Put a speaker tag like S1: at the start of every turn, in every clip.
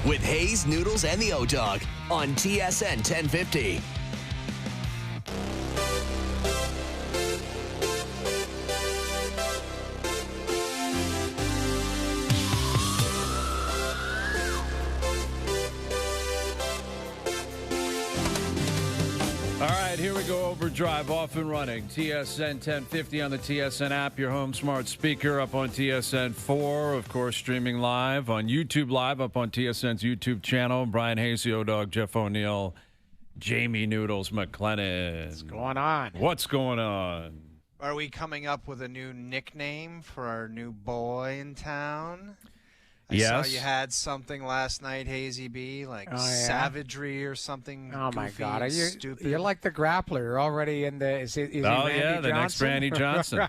S1: with Hayes, Noodles, and the O-Dog on TSN 1050.
S2: All right, here we go. OverDrive off and running. TSN 1050 on the TSN app, your home smart speaker, up on TSN 4, of course, streaming live on YouTube Live, up on TSN's YouTube channel. Brian Hayes, the O-Dog, Jeff O'Neill, Jamie Noodles McLennan.
S3: What's going on?
S2: What's going on?
S4: Are we coming up with a new nickname for our new boy in town? I saw you had something last night, Hazy B, like savagery or something.
S3: Oh, my God.
S4: Stupid.
S3: You're like the grappler. You're already in the – is he Randy
S2: the
S3: Johnson?
S2: next Randy Johnson.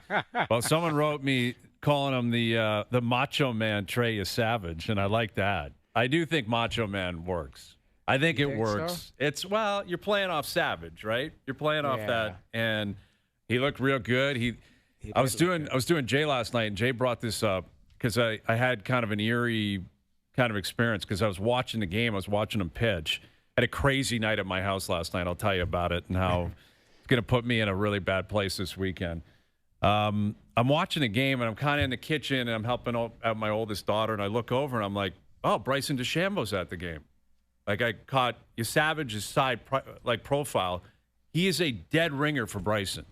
S2: Well, someone wrote me calling him the Macho Man Trey is Savage, and I like that. I do think Macho Man works. I think it works. So? It's you're playing off Savage, right? You're playing off that, and he looked real good. I was doing Jay last night, and Jay brought this up. Because I had kind of an eerie kind of experience because I was watching the game. I was watching him pitch. I had a crazy night at my house last night. I'll tell you about it and how it's going to put me in a really bad place this weekend. I'm watching the game, and I'm kind of in the kitchen, and I'm helping out my oldest daughter, and I look over, and I'm like, oh, Bryson DeChambeau's at the game. Like, I caught Savage's side profile. He is a dead ringer for Bryson.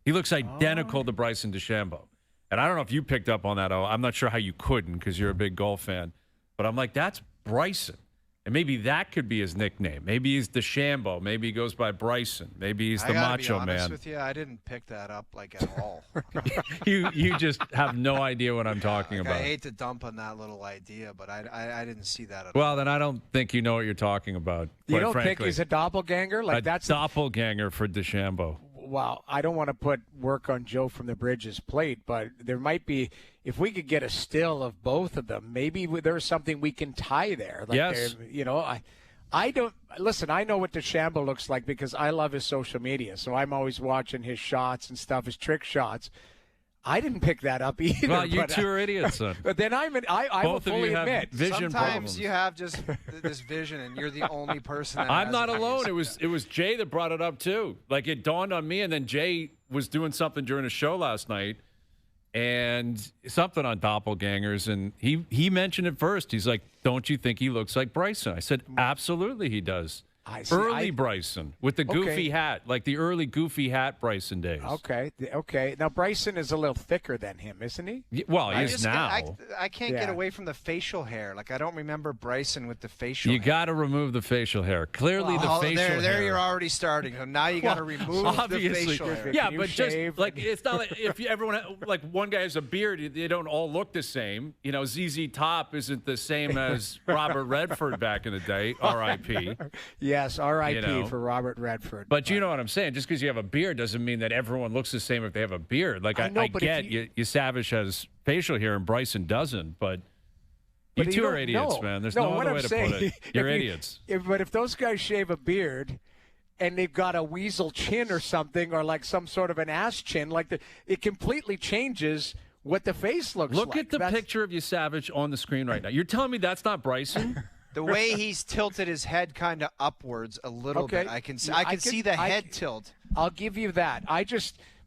S2: He looks identical to Bryson DeChambeau. And I don't know if you picked up on that. I'm not sure how you couldn't because you're a big golf fan. But I'm like, that's Bryson. And maybe that could be his nickname. Maybe he's DeChambeau. Maybe he goes by Bryson. Maybe he's the Macho Man. I gotta be honest
S4: with you, I didn't pick that up at all.
S2: You just have no idea what I'm talking about.
S4: I hate to dump on that little idea, but I didn't see that at all.
S2: Well, then I don't think you know what you're talking about.
S3: You don't
S2: frankly.
S3: think he's a doppelganger?
S2: That's doppelganger for DeChambeau.
S3: Well, I don't want to put work on Joe from the Bridges plate, but there might be, if we could get a still of both of them, maybe there's something we can tie there. Like
S2: yes.
S3: I don't, listen, I know what DeChambeau looks like because I love his social media, so I'm always watching his shots and stuff, his trick shots. I didn't pick that up either.
S2: Well, you two are idiots, son.
S3: But then I will fully admit.
S2: Vision
S4: sometimes
S2: problems.
S4: You have just this vision, and you're the only person that
S2: I'm not alone. It was Jay that brought it up, too. Like, it dawned on me, and then Jay was doing something during a show last night, and something on doppelgangers, and he mentioned it first. He's like, don't you think he looks like Bryson? I said, absolutely he does. Early Bryson with the goofy hat, like the early goofy hat Bryson days.
S3: Okay. Now, Bryson is a little thicker than him, isn't he?
S2: Well, he is now.
S4: I can't get away from the facial hair. Like, I don't remember Bryson with the facial hair.
S2: You got to remove the facial hair. Clearly, the facial hair.
S4: There you're already starting. So now you got to remove the facial hair.
S2: Yeah, but just, like, it's not like if everyone, like, one guy has a beard, they don't all look the same. You know, ZZ Top isn't the same as Robert Redford back in the day, R.I.P.
S3: Yes, R.I.P. for Robert Redford.
S2: But you know what I'm saying? Just because you have a beard doesn't mean that everyone looks the same if they have a beard. Like, I get you Savage has facial hair and Bryson doesn't, but you two are idiots, man. There's no other way to put it. You're idiots.
S3: But if those guys shave a beard and they've got a weasel chin or something, or like some sort of an ass chin, it completely changes what the face looks like.
S2: Look at the picture of you Savage on the screen right now. You're telling me that's not Bryson?
S4: The way he's tilted his head kind of upwards a little bit. I can see the head tilt.
S3: I'll give you that.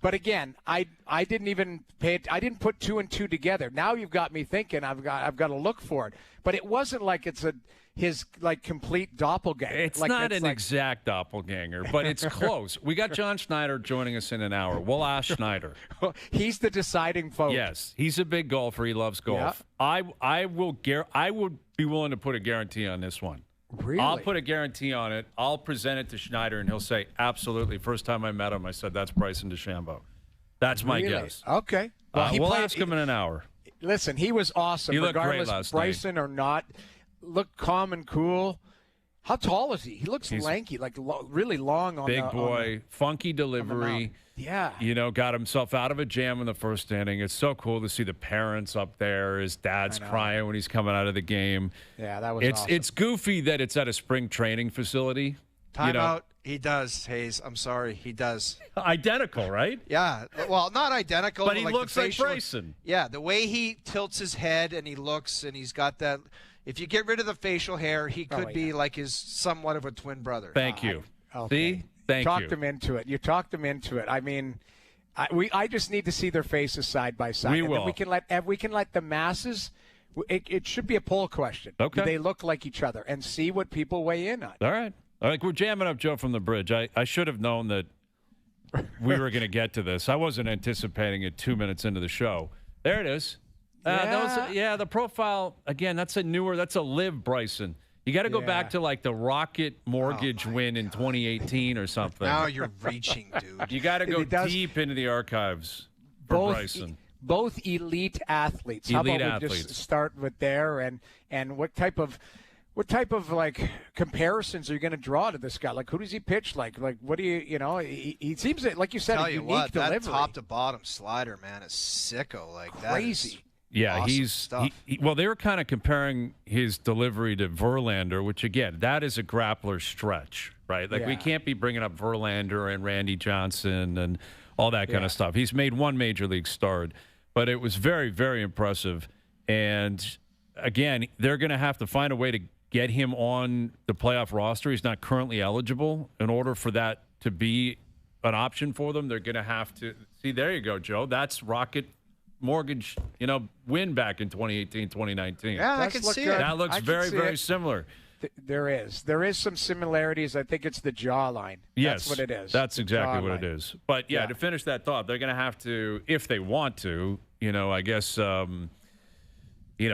S3: But again, I didn't even pay it. I didn't put two and two together. Now you've got me thinking I've got to look for it. But it wasn't like it's his complete doppelganger.
S2: It's not an exact doppelganger, but it's close. We got John Schneider joining us in an hour. We'll ask Schneider.
S3: He's the deciding vote.
S2: Yes, he's a big golfer. He loves golf. Yeah. I would be willing to put a guarantee on this one.
S3: Really?
S2: I'll put a guarantee on it. I'll present it to Schneider, and he'll say, absolutely. First time I met him, I said, that's Bryson DeChambeau. That's my guess.
S3: Okay.
S2: Well, we'll ask him in an hour.
S3: Listen, he was awesome.
S2: He looked
S3: regardless
S2: great last
S3: Bryson
S2: night.
S3: Or not. Looked calm and cool. How tall is he? He looks lanky, like really long on
S2: big boy, funky delivery.
S3: Yeah.
S2: You know, got himself out of a jam in the first inning. It's so cool to see the parents up there. His dad's crying when he's coming out of the game.
S3: Yeah, that was awesome.
S2: It's goofy that it's at a spring training facility.
S4: Time out. He does, Hayes. I'm sorry. He does.
S2: Identical, right?
S4: Yeah. Well, not identical.
S2: But he
S4: like
S2: looks like Bryson.
S4: Yeah, the way he tilts his head and he looks and he's got that, if you get rid of the facial hair, he could be like his somewhat of a twin brother.
S2: Thank you.
S3: Okay.
S2: See? Thank you.
S3: Talked them into it. You talked them into it. I mean, I just need to see their faces side by side.
S2: We will.
S3: Then we can let the masses. It should be a poll question.
S2: Okay.
S3: Do they look like each other? And see what people weigh in on.
S2: All right. We're jamming up Joe from the bridge. I should have known that we were going to get to this. I wasn't anticipating it 2 minutes into the show. There it is. The profile, again, that's a Liv Bryson. You got to go back to like the Rocket Mortgage win in 2018 or something.
S4: Now you're reaching, dude.
S2: You got to go deep into the archives for Bryson.
S3: Both elite athletes. How about we just start with there and what type of like comparisons are you going to draw to this guy? Like, who does he pitch like? Like, what do he seems like you said, a unique delivery.
S4: That top to bottom slider, man, is sicko. Like,
S3: crazy.
S2: Yeah,
S4: awesome stuff.
S2: Well, they were kind of comparing his delivery to Verlander, which, again, that is a grappler stretch, right? Like, we can't be bringing up Verlander and Randy Johnson and all that kind of stuff. He's made one major league start, but it was very, very impressive. And, again, they're going to have to find a way to get him on the playoff roster. He's not currently eligible. In order for that to be an option for them, they're going to have to – see, there you go, Joe. That's Rocket Mortgage, win back in 2018, 2019.
S4: Yeah, I can see it.
S2: That looks very, very similar.
S3: There is some similarities. I think it's the jawline.
S2: Yes,
S3: that's what it is.
S2: That's exactly what it is. But to finish that thought, they're going to have to, if they want to, I guess,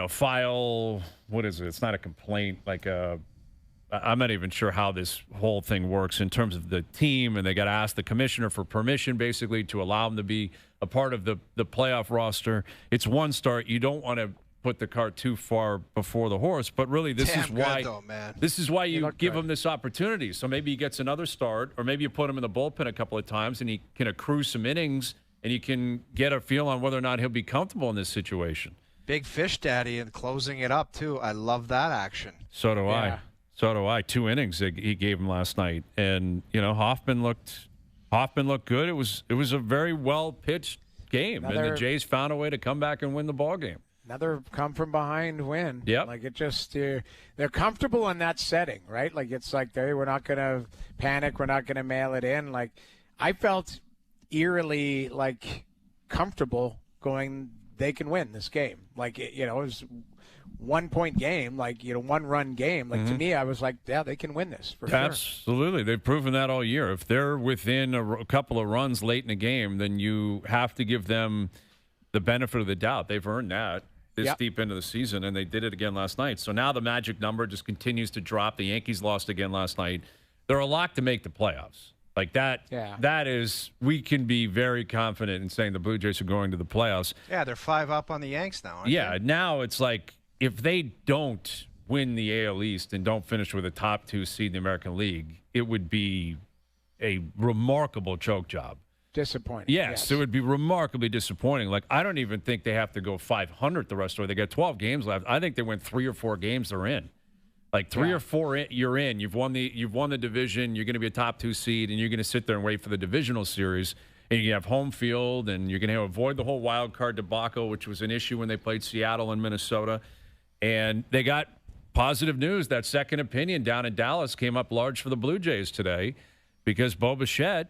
S2: file. What is it? It's not a complaint. Like I'm not even sure how this whole thing works in terms of the team, and they got to ask the commissioner for permission, basically, to allow them to be a part of the playoff roster. It's one start. You don't want to put the cart too far before the horse, but really this is why you give him this opportunity. So maybe he gets another start, or maybe you put him in the bullpen a couple of times and he can accrue some innings, and you can get a feel on whether or not he'll be comfortable in this situation.
S4: Big fish daddy and closing it up too. I love that action.
S2: So do I. 2 innings he gave him last night, and Hoffman looked good. It was a very well pitched game, and the Jays found a way to come back and win the ball game.
S3: Another come from behind win.
S2: Yeah,
S3: like it just they're comfortable in that setting, right? Like it's like we're not going to panic, we're not going to mail it in. Like I felt eerily like comfortable going. They can win this game. Like it was 1 point game, like 1 run game. Like to me, I was like, yeah, they can win this for sure.
S2: Absolutely, they've proven that all year. If they're within a couple of runs late in a game, then you have to give them the benefit of the doubt. They've earned that this deep into the season, and they did it again last night. So now the magic number just continues to drop. The Yankees lost again last night. They're a lock to make the playoffs. Like that, that is, we can be very confident in saying the Blue Jays are going to the playoffs.
S4: Yeah, they're 5 up on the Yanks now, aren't they?
S2: Now it's like if they don't win the AL East and don't finish with a top 2 seed in the American League, it would be a remarkable choke job.
S3: Disappointing.
S2: Yes, it would be remarkably disappointing. Like, I don't even think they have to go 500 the rest of the way. They got 12 games left. I think they win 3 or 4 games, they're in. Like 3 or 4, you're in. You've won the division. You're going to be a top 2 seed, and you're going to sit there and wait for the divisional series. And you have home field, and you're going to avoid the whole wild card debacle, which was an issue when they played Seattle and Minnesota. And they got positive news. That second opinion down in Dallas came up large for the Blue Jays today, because Bo Bichette,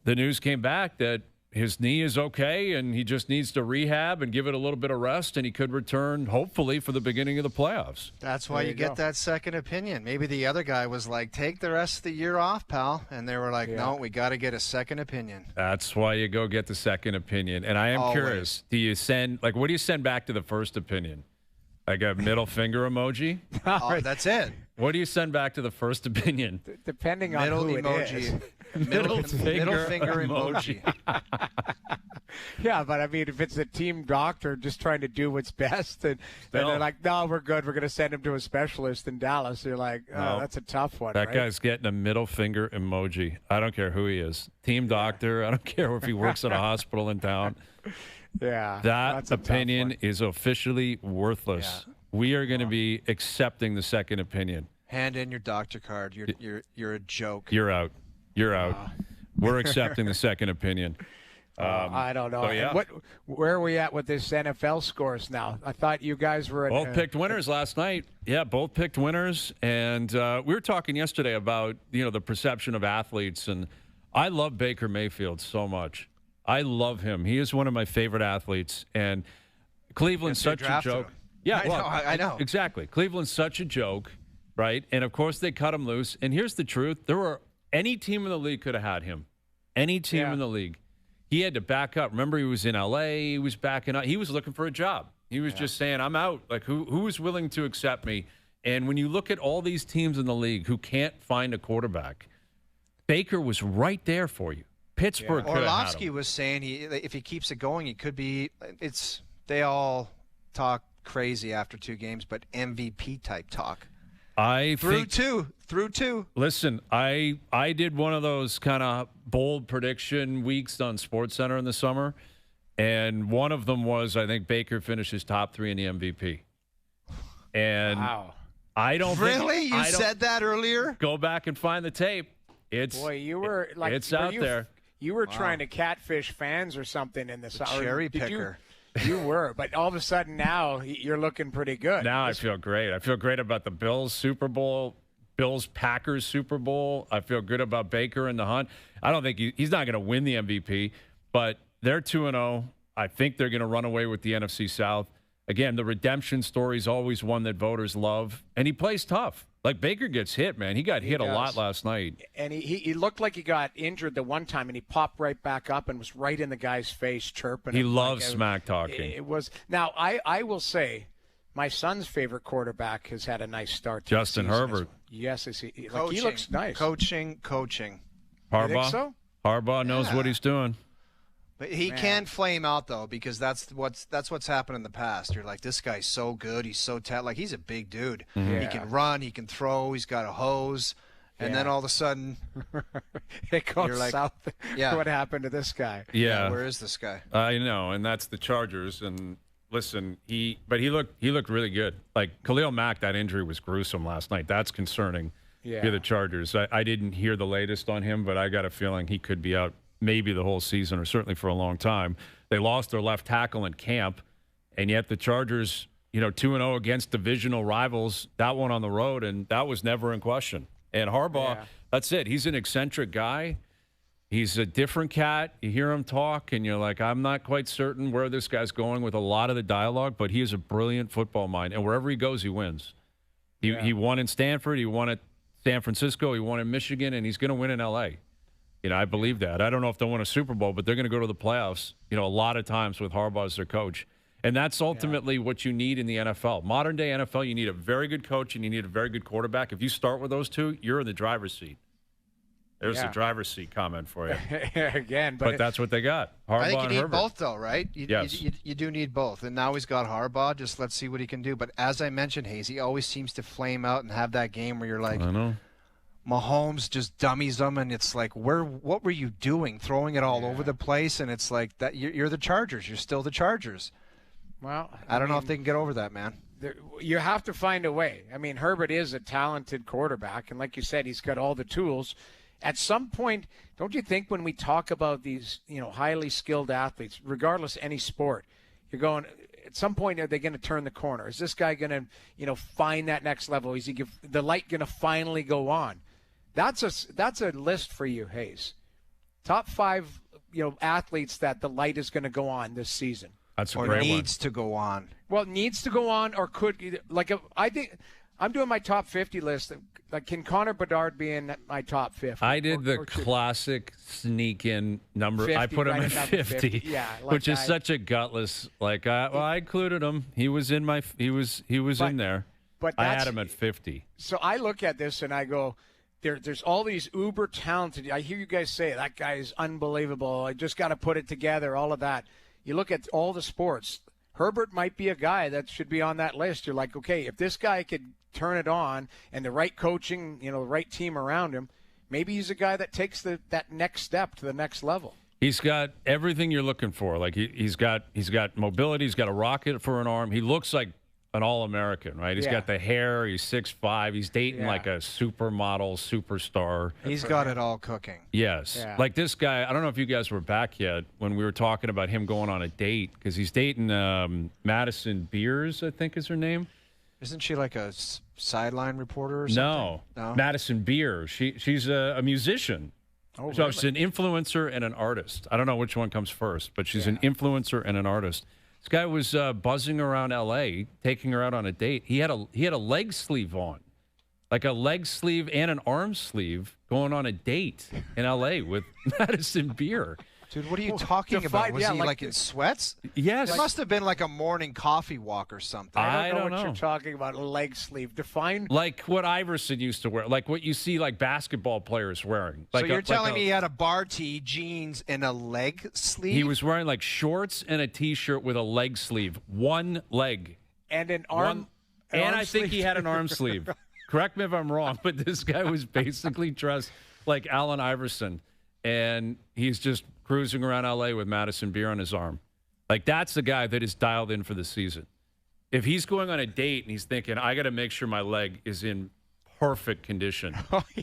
S2: the news came back that his knee is okay and he just needs to rehab and give it a little bit of rest, and he could return, hopefully, for the beginning of the playoffs.
S4: That's why you get that second opinion. Maybe the other guy was like, take the rest of the year off, pal. And they were like, no, we got to get a second opinion.
S2: That's why you go get the second opinion. And I am curious, what do you send back to the first opinion? Like a middle finger emoji?
S4: That's it.
S2: What do you send back to the first opinion?
S3: Depending on who it is.
S2: Middle finger emoji.
S3: Yeah, but I mean, if it's a team doctor just trying to do what's best, and they're like, no, we're good. We're going to send him to a specialist in Dallas. You're like, that's a tough one.
S2: That guy's getting a middle finger emoji. I don't care who he is. Team doctor. I don't care if he works at a hospital in town.
S3: Yeah.
S2: That opinion is officially worthless. Yeah. We are going to be accepting the second opinion.
S4: Hand in your doctor card. You're a joke.
S2: You're out. You're out. We're accepting the second opinion.
S3: I don't know.
S2: So, yeah.
S3: And where are we at with this NFL scores now? I thought you guys were
S2: both picked winners last night. Yeah, both picked winners. And we were talking yesterday about, the perception of athletes. And I love Baker Mayfield so much. I love him. He is one of my favorite athletes. And Cleveland's such a joke. Yeah,
S4: I know.
S2: Exactly. Cleveland's such a joke, right? And, of course, they cut him loose. And here's the truth. Any team in the league could have had him. Any team in the league. He had to back up. Remember, he was in L.A. He was backing up. He was looking for a job. He was just saying, I'm out. Like, who is willing to accept me? And when you look at all these teams in the league who can't find a quarterback, Baker was right there for you. Pittsburgh could have had him.
S4: Orlovsky was saying if he keeps it going, it could be they all talk crazy after 2 games, but MVP type talk. Through two.
S2: Listen, I did one of those kind of bold prediction weeks on SportsCenter in the summer, and one of them was I think Baker finishes top 3 in the MVP. And
S3: wow.
S4: I don't really. You said that earlier.
S2: Go back and find the tape.
S3: You were like
S2: it's out there.
S3: You were trying to catfish fans or something in the
S4: cherry picker.
S3: You were, but all of a sudden now you're looking pretty good.
S2: Now I feel great. I feel great about the Bills Super Bowl, Bills-Packers Super Bowl. I feel good about Baker in the hunt. I don't think he's not going to win the MVP, but they're 2-0. I think they're going to run away with the NFC South. Again, the redemption story is always one that voters love, and he plays tough. Like, Baker gets hit, man. He got hit a lot last night. And
S3: he looked like he got injured the one time, and he popped right back up and was right in the guy's face chirping.
S2: He loves smack talking.
S3: It was. Now, I will say, my son's favorite quarterback has had a nice start to
S2: Justin
S3: the season.
S2: Herbert.
S3: Yes, he looks nice.
S4: Coaching.
S2: Harbaugh?
S3: You think so?
S2: Harbaugh knows what he's doing.
S4: But he can flame out, though, because that's what's happened in the past. You're like, this guy's so good. He's so like, he's a big dude.
S2: Mm-hmm.
S3: Yeah.
S4: He can run. He can throw. He's got a hose. And then all of a sudden,
S3: it goes
S4: you're like,
S3: south. What happened to this guy?
S2: Yeah.
S4: Where is this guy?
S2: I know, and that's the Chargers. And listen, he looked really good. Like, Khalil Mack, that injury was gruesome last night. That's concerning for the Chargers. I didn't hear the latest on him, but I got a feeling he could be out maybe the whole season or certainly for a long time. They lost their left tackle in camp, and yet the Chargers, 2-0 against divisional rivals, that one on the road, and that was never in question. And Harbaugh, that's it. He's an eccentric guy. He's a different cat. You hear him talk, and you're like, I'm not quite certain where this guy's going with a lot of the dialogue, but he is a brilliant football mind, and wherever he goes, he wins. He won in Stanford. He won at San Francisco. He won in Michigan, and he's going to win in L.A., I believe that. I don't know if they'll win a Super Bowl, but they're going to go to the playoffs, a lot of times with Harbaugh as their coach. And that's ultimately what you need in the NFL. Modern day NFL, you need a very good coach and you need a very good quarterback. If you start with those two, you're in the driver's seat. There's the driver's seat comment for you.
S3: Again,
S2: but that's what they got. Harbaugh
S4: I think you need
S2: Herbert.
S4: both, though, right? You do need both. And now he's got Harbaugh. Just let's see what he can do. But as I mentioned, Hayes, he always seems to flame out and have that game where you're like,
S2: I know.
S4: Mahomes just dummies them, and it's like, what were you doing? Throwing it all over the place, and it's like that. You're the Chargers. You're still the Chargers.
S3: Well,
S4: I don't know if they can get over that, man.
S3: You have to find a way. I mean, Herbert is a talented quarterback, and like you said, he's got all the tools. At some point, don't you think when we talk about these, highly skilled athletes, regardless of any sport, you're going, at some point, are they going to turn the corner? Is this guy going to, find that next level? Is the light going to finally go on? That's a list for you, Hayes. Top 5, athletes that the light is going to go on this season.
S2: That's a
S4: or
S2: great
S4: needs to go on.
S3: Well, needs to go on or could I think I'm doing my top 50 list. Like, can Connor Bedard be in my top 50?
S2: I did the classic sneak in number.
S3: 50,
S2: I put him
S3: right
S2: at 50,
S3: yeah,
S2: which is such a gutless. Like, I included him. He was in my. He was in there.
S3: But
S2: I had him at 50.
S3: So I look at this and I go, there's all these uber talented. I hear you guys say that guy is unbelievable. I just got to put it together. All of that. You look at all the sports. Herbert might be a guy that should be on that list. You're like, okay, if this guy could turn it on and the right coaching, the right team around him, maybe he's a guy that takes that next step to the next level.
S2: He's got everything you're looking for. Like, he's got mobility. He's got a rocket for an arm. He looks like an All-American, right? He's got the hair. He's 6'5". He's dating like a supermodel, superstar.
S4: He's got it all cooking.
S2: Yes. Yeah. Like this guy, I don't know if you guys were back yet when we were talking about him going on a date because he's dating Madison Beers, I think is her name.
S4: Isn't she like a sideline reporter or something?
S2: No. Madison Beers. She's a musician.
S3: Oh,
S2: so
S3: really?
S2: she's an influencer and an artist. I don't know which one comes first, but she's an influencer and an artist. This guy was buzzing around L.A., taking her out on a date. He had a leg sleeve on, like a leg sleeve and an arm sleeve, going on a date in L.A. with Madison Beer.
S4: Dude, what are you talking about? Was he like in sweats?
S2: Yes.
S4: It must have been like a morning coffee walk or something.
S3: I don't know what you're talking about. A leg sleeve. Define.
S2: Like what Iverson used to wear. Like what you see like basketball players wearing.
S4: Like so you're telling me he had a bar tee, jeans, and a leg sleeve?
S2: He was wearing like shorts and a T-shirt with a leg sleeve. One leg.
S3: And an arm.
S2: I think he had an arm sleeve. Correct me if I'm wrong, but this guy was basically dressed like Allen Iverson. And he's just cruising around L.A. with Madison Beer on his arm. Like, that's the guy that is dialed in for the season. If he's going on a date and he's thinking, I got to make sure my leg is in perfect condition.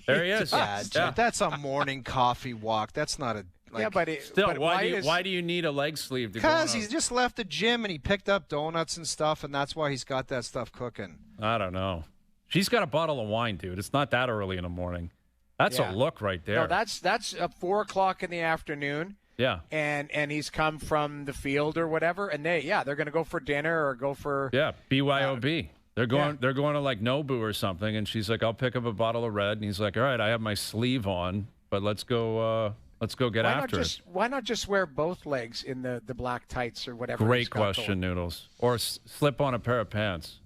S2: There he is.
S4: Yeah. That's a morning coffee walk. That's not a...
S2: why do you need a leg sleeve?
S4: Because he's just left the gym and he picked up donuts and stuff, and that's why he's got that stuff cooking.
S2: I don't know. She's got a bottle of wine, dude. It's not that early in the morning. That's a look right there.
S3: No, that's 4 o'clock in the afternoon.
S2: Yeah.
S3: And he's come from the field or whatever, and they're going to go for dinner or go for
S2: BYOB. They're going to like Nobu or something, and she's like, I'll pick up a bottle of red, and he's like, all right, I have my sleeve on, but let's go get after it.
S3: Why not just wear both legs in the black tights or whatever?
S2: Great question, Noodles. Or slip on a pair of pants.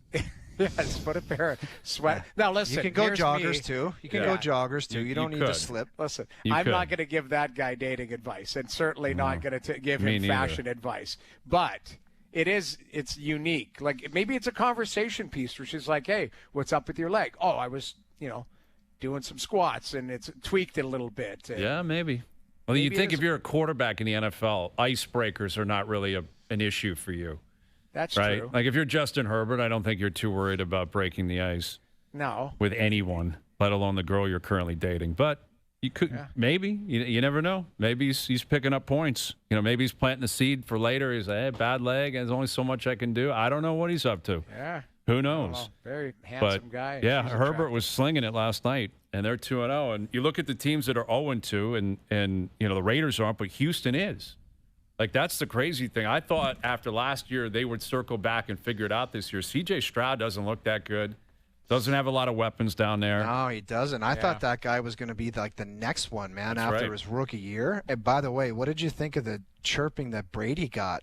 S3: Yes, put a pair of sweat. Now listen,
S4: you can go joggers too. You can go joggers too. You don't need to slip.
S3: Listen, I'm not going to give that guy dating advice, and certainly not going to give him fashion advice. But it's unique. Like maybe it's a conversation piece where she's like, "Hey, what's up with your leg?" "Oh, I was, doing some squats and it's tweaked it a little bit."
S2: Yeah, maybe. Well, you think if you're a quarterback in the NFL, icebreakers are not really an issue for you.
S3: That's
S2: right.
S3: True.
S2: Like if you're Justin Herbert, I don't think you're too worried about breaking the ice.
S3: No.
S2: With anyone, let alone the girl you're currently dating. But you could maybe you never know. Maybe he's picking up points. Maybe he's planting the seed for later. He's like, hey, bad leg. There's only so much I can do. I don't know what he's up to.
S3: Yeah.
S2: Who knows?
S3: Very handsome guy.
S2: Yeah, Herbert was slinging it last night, and they're 2-0. And you look at the teams that are 0-2, and the Raiders aren't, but Houston is. Like, that's the crazy thing. I thought after last year they would circle back and figure it out this year. C.J. Stroud doesn't look that good. Doesn't have a lot of weapons down there.
S4: No, he doesn't. I thought that guy was going to be like the next one, man, after his rookie year. And by the way, what did you think of the chirping that Brady got?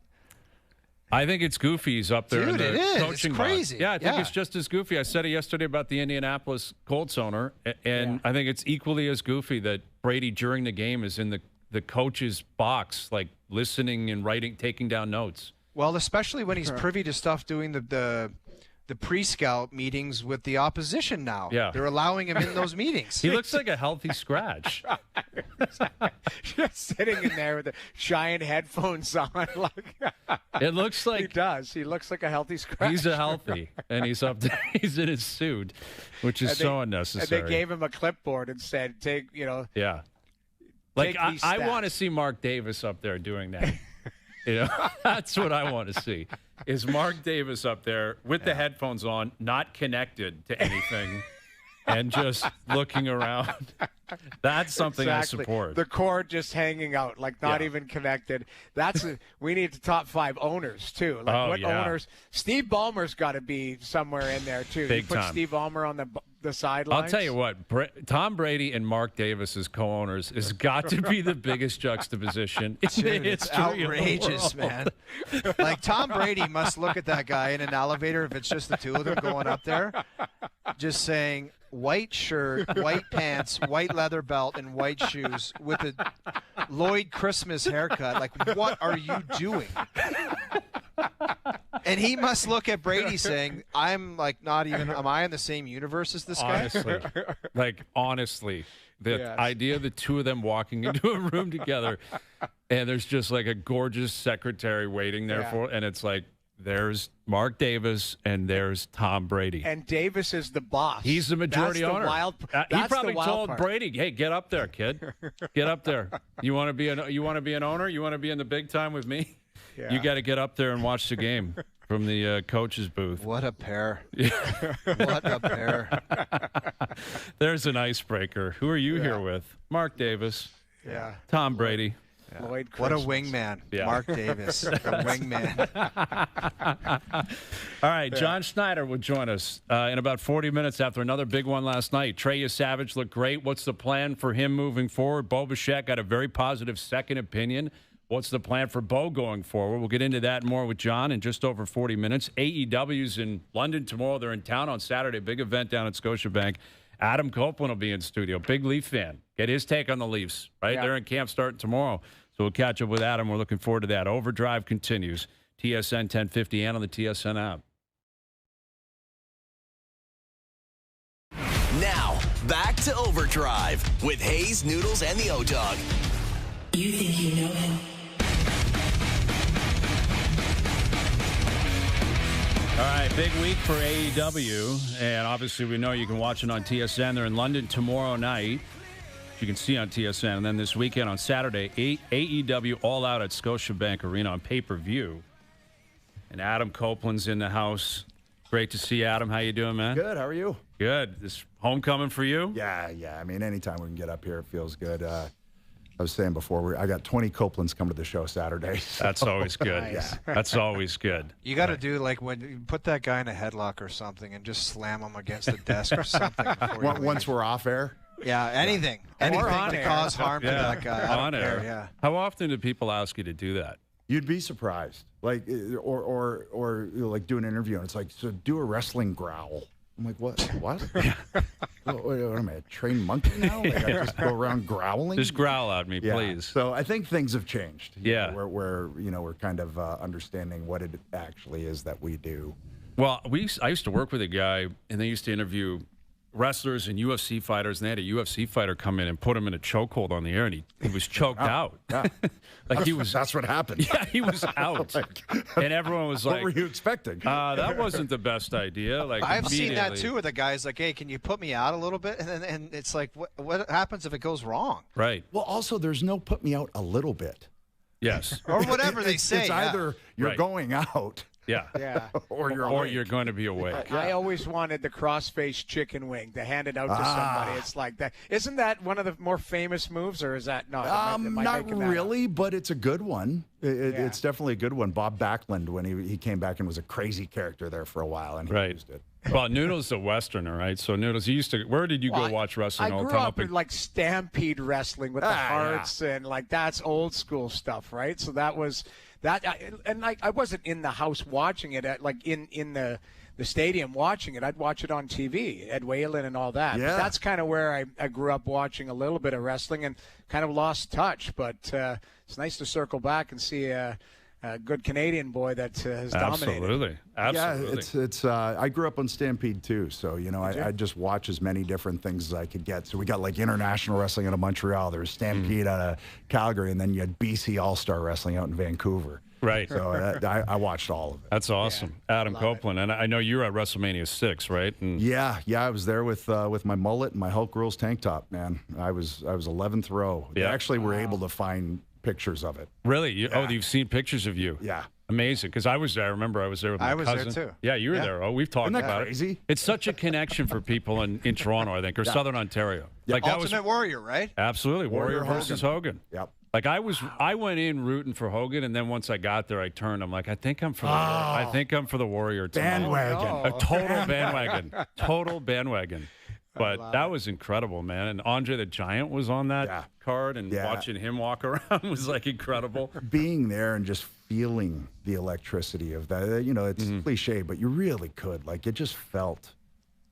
S2: I think it's goofy. He's up there.
S4: Dude,
S2: in the
S4: it is.
S2: Coaching
S4: It's crazy.
S2: Yeah, I think it's just as goofy. I said it yesterday about the Indianapolis Colts owner, and I think it's equally as goofy that Brady during the game is in the coach's box, like listening and writing, taking down notes.
S4: Well, especially when he's privy to stuff doing the pre-scout meetings with the opposition now.
S2: Yeah.
S4: They're allowing him in those meetings.
S2: He looks like a healthy scratch.
S3: Just sitting in there with the giant headphones on.
S2: It looks like
S3: he does. He looks like a healthy scratch.
S2: He's healthy, and he's up there. He's in his suit, which is so unnecessary.
S3: And they gave him a clipboard and said, "Take,
S2: Yeah. Like, I want to see Mark Davis up there doing that. That's what I want to see, is Mark Davis up there with the headphones on, not connected to anything, and just looking around. That's something I support.
S3: The cord just hanging out, like not even connected. We need the top 5 owners, too. Like owners? Steve Ballmer's got to be somewhere in there, too.
S2: Big
S3: you put
S2: time.
S3: Steve Ballmer on the sidelines.
S2: I'll tell you what, Tom Brady and Mark Davis as co-owners has got to be the biggest juxtaposition in the history
S4: it's outrageous,
S2: of the world.
S4: Man. Like, Tom Brady must look at that guy in an elevator, if it's just the two of them going up there, just saying, white shirt, white pants, white leather belt, and white shoes with a Lloyd Christmas haircut. Like, what are you doing? And he must look at Brady saying, I'm like not even, am I in the same universe as this guy?
S2: Honestly, the idea of the two of them walking into a room together and there's just like a gorgeous secretary waiting there and it's like, there's Mark Davis, and there's Tom Brady.
S3: And Davis is the boss.
S2: He's the majority owner. He probably told
S3: part.
S2: Brady, "Hey, get up there, kid. Get up there. You want to be an owner? You want to be in the big time with me?
S3: Yeah.
S2: You got to get up there and watch the game from the coach's booth."
S4: What a pair. What a pair.
S2: There's an icebreaker. Who are you here with? Mark Davis.
S3: Yeah.
S2: Tom Brady.
S3: Yeah. Lloyd
S4: What a
S3: Christmas.
S4: wingman.
S2: Yeah.
S4: Mark Davis, the wingman.
S2: All right, John Schneider will join us in about 40 minutes after another big one last night. Trey Savage looked great. What's the plan for him moving forward? Bo Bichette got a very positive second opinion. What's the plan for Bo going forward? We'll get into that and more with John in just over 40 minutes. AEW's in London tomorrow. They're in town on Saturday. Big event down at Scotiabank. Adam Copeland will be in studio. Big Leaf fan. Get his take on the Leafs, right?
S3: Yeah.
S2: They're in camp starting tomorrow. So we'll catch up with Adam. We're looking forward to that. OverDrive continues. TSN 1050 and on the TSN app.
S1: Now, back to OverDrive with Hayes, Noodles, and the O-Dog.
S5: You think you know him?
S2: All right, big week for AEW. And obviously we know you can watch it on TSN. They're in London tomorrow night. You can see on TSN. And then this weekend on Saturday, AEW All Out at Scotiabank Arena on pay-per-view. And Adam Copeland's in the house. Great to see you, Adam. How you doing, man?
S6: Good. How are you?
S2: Good. This homecoming for you?
S6: Yeah. I mean, anytime we can get up here, it feels good. I was saying before, I got 20 Copelands coming to the show Saturday. So.
S2: That's always good.
S3: Nice.
S2: Yeah. That's always good.
S4: You got to do like when you put that guy in a headlock or something and just slam him against the desk or something. Before you
S6: Once we're off air.
S4: Yeah, anything to cause harm to that guy.
S2: On air.
S4: Yeah.
S2: How often do people ask you to do that?
S6: You'd be surprised. Like, or you know, like do an interview and it's like, so do a wrestling growl. I'm like, what? What am I, a trained monkey now? Like, I just go around growling?
S2: Just growl at me,
S6: Yeah.
S2: please.
S6: So I think things have changed.
S2: Yeah.
S6: We're kind of understanding what it actually is that we do.
S2: Well, I used to work with a guy, and they used to interview wrestlers and UFC fighters, and they had a UFC fighter come in and put him in a chokehold on the air, and he was choked out.
S6: Yeah. That's what happened.
S2: Yeah, he was out. And everyone was
S6: What
S2: like,
S6: were you expecting?
S2: that wasn't the best idea. Like,
S4: I've seen that
S2: immediately.
S4: too, where the guy's like, "Hey, can you put me out a little bit?" And it's like, what happens if it goes wrong?
S2: Right.
S6: Well, also, there's no put me out a little bit.
S2: Yes.
S4: Or whatever they say.
S6: It's
S4: yeah.
S6: either you're
S2: Right.
S6: going out
S2: Yeah.
S3: Yeah.
S6: or you're
S2: Or
S6: awake.
S2: you're going to be awake.
S3: I always wanted the cross-faced chicken wing to hand it out to somebody. It's like that. Isn't that one of the more famous moves, or is that not? Am I
S6: Not
S3: making that up?
S6: really, but it's a good one.
S3: Yeah.
S6: It's definitely a good one. Bob Backlund, when he came back and was a crazy character there for a while, and he
S2: Right.
S6: used it.
S2: Well, Noodles a Westerner, right? So Noodles, you used to. Where did you go watch wrestling
S3: I
S2: all the
S3: grew
S2: time?
S3: up in like Stampede wrestling with the Hearts and like that's old school stuff, right? So that was that, and like I wasn't in the house watching it, like in the stadium watching it. I'd watch it on TV, Ed Whalen and all that.
S6: Yeah.
S3: But that's kind of where I grew up watching a little bit of wrestling and kind of lost touch. But it's nice to circle back and see a good Canadian boy that has dominated.
S2: Absolutely.
S6: Yeah, it's. I grew up on Stampede too, so I just watch as many different things as I could get. So we got like international wrestling out of Montreal. There was Stampede out of Calgary, and then you had BC All Star Wrestling out in Vancouver.
S2: Right.
S6: So I watched all of it.
S2: That's awesome.
S3: Yeah,
S2: Adam Copeland. And I know you were at WrestleMania 6, right? And
S6: Yeah, I was there with my mullet and my Hulk Rules tank top, man. I was 11th row. They
S2: Yeah.
S6: actually were able to find pictures of it.
S2: Really? You've seen pictures of you?
S6: Yeah.
S2: Amazing. Because I was there. I remember I was there with my cousin.
S4: I was there, too.
S2: Yeah, you were there. Oh, we've talked
S6: Isn't that
S2: about
S6: crazy?
S2: it. It's such a connection for people in Toronto, I think, or Southern Ontario.
S6: Yeah.
S2: Like that
S4: Ultimate
S2: was
S4: Warrior, right?
S2: absolutely Warrior versus Hogan.
S6: Yep.
S2: Like I went in rooting for Hogan, and then once I got there, I turned. I'm like, I think I'm for the I think I'm for the Warrior tonight.
S6: Bandwagon.
S2: A total bandwagon. Total bandwagon. But that was incredible, man. And Andre the Giant was on that card, and watching him walk around was like incredible.
S6: Being there and just feeling the electricity of that, it's cliche, but you really could. Like, it just felt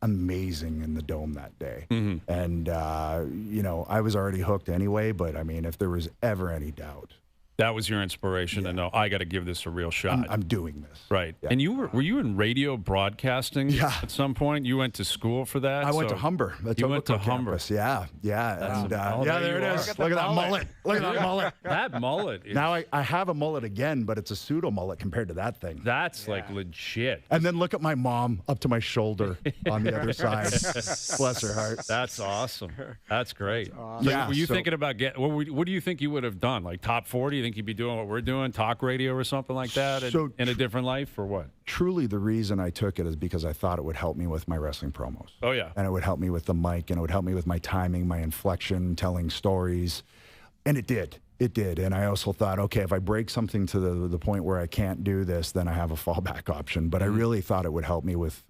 S6: amazing in the Dome that day. And, I was already hooked anyway, but, I mean, if there was ever any doubt.
S2: That was your inspiration to know, I got to give this a real shot.
S6: I'm doing this.
S2: Right.
S6: Yeah.
S2: And were you in radio broadcasting at some point? You went to school for that?
S6: I went to Humber.
S2: You went to Humber.
S6: Yeah.
S2: That's
S6: there it is. Look at that mullet. Look at that mullet.
S2: That mullet.
S6: Now I have a mullet again, but it's a pseudo mullet compared to that thing.
S2: That's like legit.
S6: And then look at my mom up to my shoulder on the other side. Bless her heart.
S2: That's awesome. That's great.
S3: That's awesome.
S2: So were you thinking about what do you think you would have done? Like top 40? You think you'd be doing what we're doing, talk radio or something like that, in a different life, or what?
S6: Truly, the reason I took it is because I thought it would help me with my wrestling promos.
S2: Oh, yeah.
S6: And it would help me with the mic, and it would help me with my timing, my inflection, telling stories. And it did. It did. And I also thought, okay, if I break something to the point where I can't do this, then I have a fallback option. But I really thought it would help me with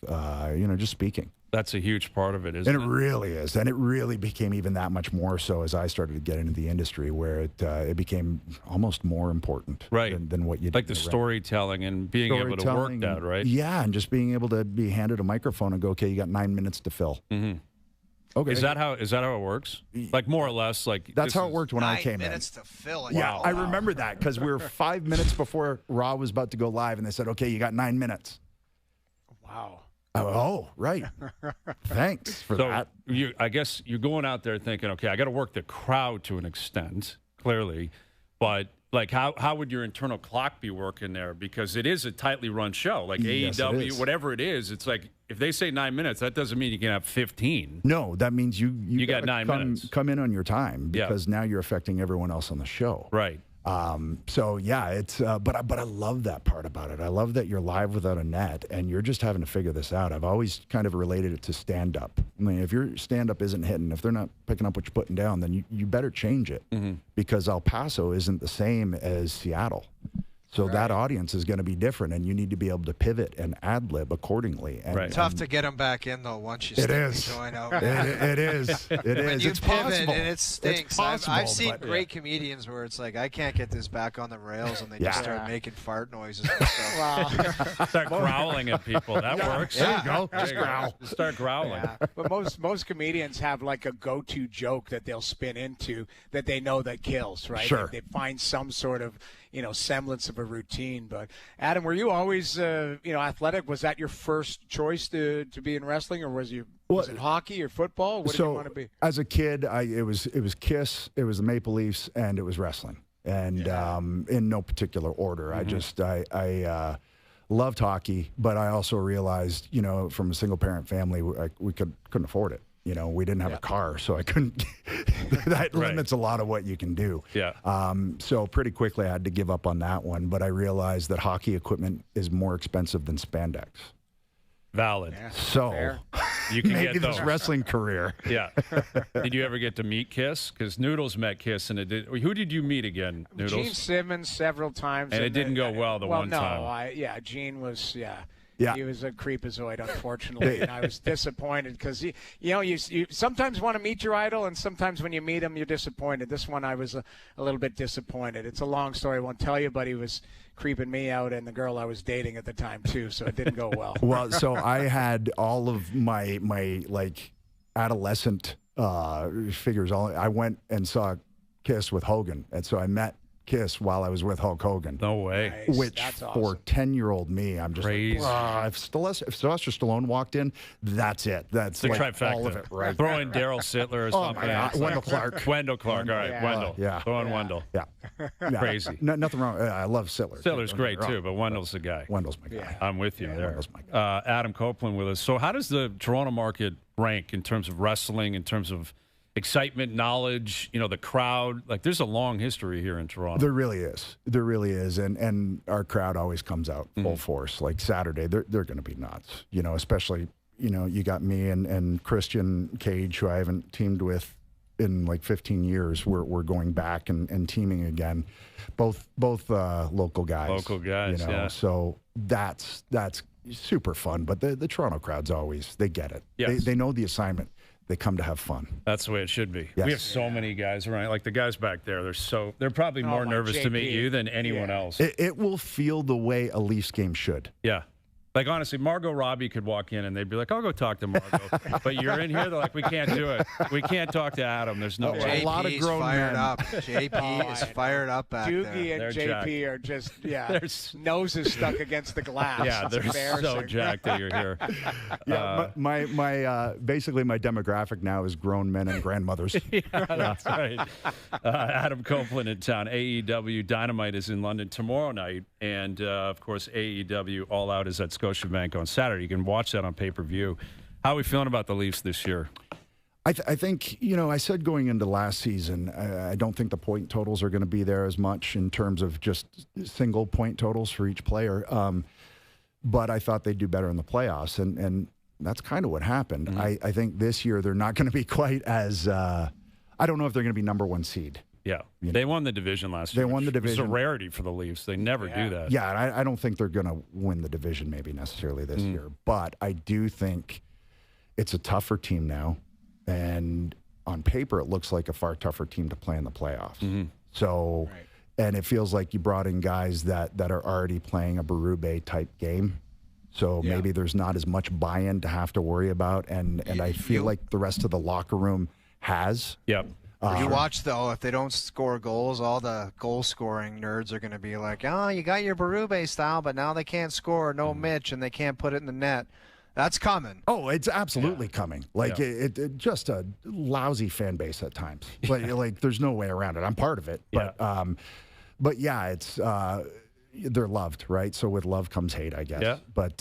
S6: just speaking.
S2: That's a huge part of it, isn't it?
S6: And it really is. And it really became even that much more so as I started to get into the industry, where it became almost more important than what you did.
S2: Like the storytelling and being able to work that, right?
S6: Yeah, and just being able to be handed a microphone and go, okay, you got 9 minutes to fill.
S2: Mm-hmm.
S6: Okay.
S2: Is that how it works? Like more or less, like
S6: that's how it worked when I came in.
S4: 9 minutes to fill.
S6: Yeah, I remember that because we were 5 minutes before Raw was about to go live, and they said, okay, you got 9 minutes.
S3: Wow.
S6: Oh, right. Thanks for that.
S2: I guess you're going out there thinking, okay, I got to work the crowd to an extent, clearly, but like how would your internal clock be working there? Because it is a tightly run show, like AEW, whatever it is. It's like if they say 9 minutes, that doesn't mean you can have 15.
S6: No, that means you
S2: got 9 minutes.
S6: Come in on your time because now you're affecting everyone else on the show.
S2: Right.
S6: So yeah, it's but I love that part about it. I love that you're live without a net and you're just having to figure this out. I've always kind of related it to stand up. I mean, if your stand up isn't hitting, if they're not picking up what you're putting down, then you better change it because El Paso isn't the same as Seattle. So that audience is going to be different, and you need to be able to pivot and ad-lib accordingly. And,
S4: Tough to get them back in, though, once you join out.
S6: It is. It is.
S4: When you
S6: it's
S4: pivot
S6: possible.
S4: and it stinks.
S6: It's possible,
S4: I've seen great comedians where it's like, I can't get this back on the rails, and they just start making fart noises and stuff.
S2: Start growling at people. That works.
S6: There you go. Just growl.
S2: Just start growling.
S3: Yeah. But most comedians have like a go-to joke that they'll spin into that they know that kills, right?
S6: Sure.
S3: They find some sort of semblance of a routine. But Adam, were you always athletic? Was that your first choice to be in wrestling, or was it hockey or football? What did you want to be?
S6: As a kid, it was Kiss, it was the Maple Leafs, and it was wrestling, and in no particular order. I loved hockey, but I also realized, from a single parent family, we couldn't afford it. We didn't have a car, so I couldn't. That limits a lot of what you can do.
S2: Yeah.
S6: So pretty quickly, I had to give up on that one. But I realized that hockey equipment is more expensive than spandex.
S2: Valid.
S3: Yeah,
S6: so
S3: fair.
S2: You can
S6: maybe
S2: get those.
S6: this wrestling career.
S2: Yeah. Did you ever get to meet Kiss? Because Noodles met Kiss, and it did. Who did you meet again? Noodles.
S3: Gene Simmons several times,
S2: and it didn't go well one time.
S3: Well, Gene was
S6: Yeah.
S3: He was a creepazoid, unfortunately, and I was disappointed because you sometimes want to meet your idol, and sometimes when you meet him, you're disappointed. This one, I was a little bit disappointed. It's a long story, I won't tell you, but he was creeping me out and the girl I was dating at the time too, so it didn't go well.
S6: Well, so I had all of my like adolescent figures. I went and saw Kiss with Hogan, and so I met Kiss while I was with Hulk Hogan.
S2: No way.
S3: Nice.
S6: Which
S3: That's
S6: for
S3: awesome.
S6: 10-year-old me, I'm just
S2: crazy.
S6: like, if Sylvester Stallone walked in, that's it. That's
S2: The
S6: like
S2: trifecta.
S6: all of it, right?
S2: Throw in Daryl Sittler or something.
S6: my God. Wendell Clark.
S2: Wendell Clark. All right, Wendell.
S6: Yeah.
S2: Throw in Wendell.
S6: Yeah.
S2: Crazy.
S6: Nothing wrong. I love Sittler.
S2: Sittler's great too, but Wendell's the guy.
S6: Wendell's my guy.
S2: I'm with you there.
S6: Wendell's my guy.
S2: Adam Copeland with us. So how does the Toronto market rank in terms of wrestling, in terms of excitement, knowledge, the crowd? Like, there's a long history here in Toronto.
S6: There really is, and our crowd always comes out full force. Like Saturday, they're going to be nuts. Especially you got me and Christian Cage, who I haven't teamed with in like 15 years. We're going back and teaming again. Both local guys.
S2: Local guys, yeah.
S6: So that's super fun. But the Toronto crowd's they get it.
S2: Yes.
S6: They know the assignment. They come to have fun.
S2: That's the way it should be.
S6: Yes.
S2: We have so many guys around. Like the guys back there, they're probably more
S3: my
S2: nervous to meet
S3: JP.
S2: you than anyone else.
S6: It will feel the way a Leafs game should.
S2: Yeah. Like, honestly, Margot Robbie could walk in and they'd be like, I'll go talk to Margot. But you're in here, they're like, we can't do it. We can't talk to Adam. There's no way.
S6: A lot of grown
S4: fired
S6: men.
S4: up. JP is fired up back there.
S3: Doogie and
S2: They're
S3: JP
S2: jacked.
S3: are just,
S2: They're
S3: noses stuck against the glass.
S2: Yeah,
S3: It's
S2: they're so
S3: embarrassing.
S2: jacked that you're here.
S6: Yeah, my basically my demographic now is grown men and grandmothers.
S2: That's right. Adam Copeland in town. AEW Dynamite is in London tomorrow night. And, of course, AEW All Out is at Scotiabank on Saturday. You can watch that on pay-per-view. How are we feeling about the Leafs this year?
S6: I think, I said going into last season, I don't think the point totals are going to be there as much in terms of just single point totals for each player. But I thought they'd do better in the playoffs, and that's kind of what happened.
S2: Mm-hmm.
S6: I think this year they're not going to be quite as I don't know if they're going to be number one seed.
S2: Yeah. They won the division last year.
S6: They won the division.
S2: It's a rarity for the Leafs. They never do that.
S6: Yeah, and I don't think they're going to win the division maybe necessarily this year. But I do think it's a tougher team now. And on paper, it looks like a far tougher team to play in the playoffs. So, and it feels like you brought in guys that are already playing a Berube type game. So maybe there's not as much buy-in to have to worry about. And I feel like the rest of the locker room has.
S2: Yep.
S4: You watch, though, if they don't score goals, all the goal-scoring nerds are going to be like, oh, you got your Berube style, but now they can't score, no Mitch, and they can't put it in the net. That's coming.
S6: Oh, it's absolutely coming. Like it just a lousy fan base at times. Like there's no way around it. I'm part of it. But yeah, it's they're loved, right? So with love comes hate, I guess.
S2: Yeah.
S6: But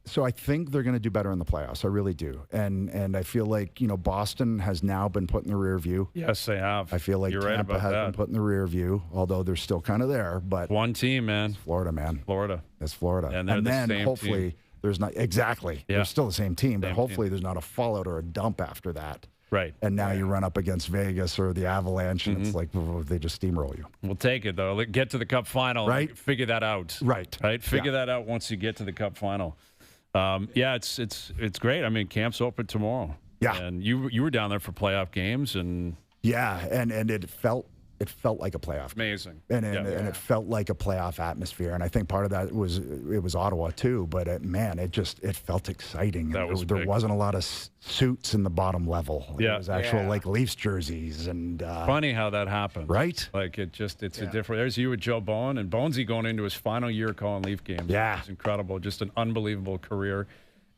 S6: so I think they're going to do better in the playoffs. I really do. And I feel like, Boston has now been put in the rear view.
S2: Yes, they have.
S6: I feel like
S2: You're right
S6: Tampa
S2: about
S6: has
S2: that.
S6: been put in the rear view, although they're still kind of there. But
S2: One team, man.
S6: Florida, man.
S2: Florida.
S6: It's Florida.
S2: And they're the
S6: then
S2: same
S6: hopefully
S2: team.
S6: there's not exactly.
S2: Yeah.
S6: They're still the same team, but
S2: Same
S6: hopefully
S2: team.
S6: there's not a fallout or a dump after that.
S2: Right.
S6: And now you run up against Vegas or the Avalanche, and it's like they just steamroll you.
S2: We'll take it, though. Get to the Cup final.
S6: Right.
S2: Figure that out.
S6: Right.
S2: Figure that out once you get to the Cup final. It's great. I mean, camp's open tomorrow.
S6: Yeah.
S2: And you were down there for playoff games, and
S6: Yeah, and it felt like a playoff game.
S2: amazing.
S6: And it felt like a playoff atmosphere, and I think part of that was Ottawa too. But it felt exciting.
S2: That was
S6: there
S2: big.
S6: wasn't a lot of suits in the bottom level.
S2: Yeah.
S6: It was actual
S3: Yeah.
S6: like Leafs jerseys and
S2: Funny how that happened.
S6: right.
S2: Like it's a different. There's you with Joe Bowen and Bonesy going into his final year calling Leaf games.
S6: Yeah.
S2: It's incredible. Just an unbelievable career.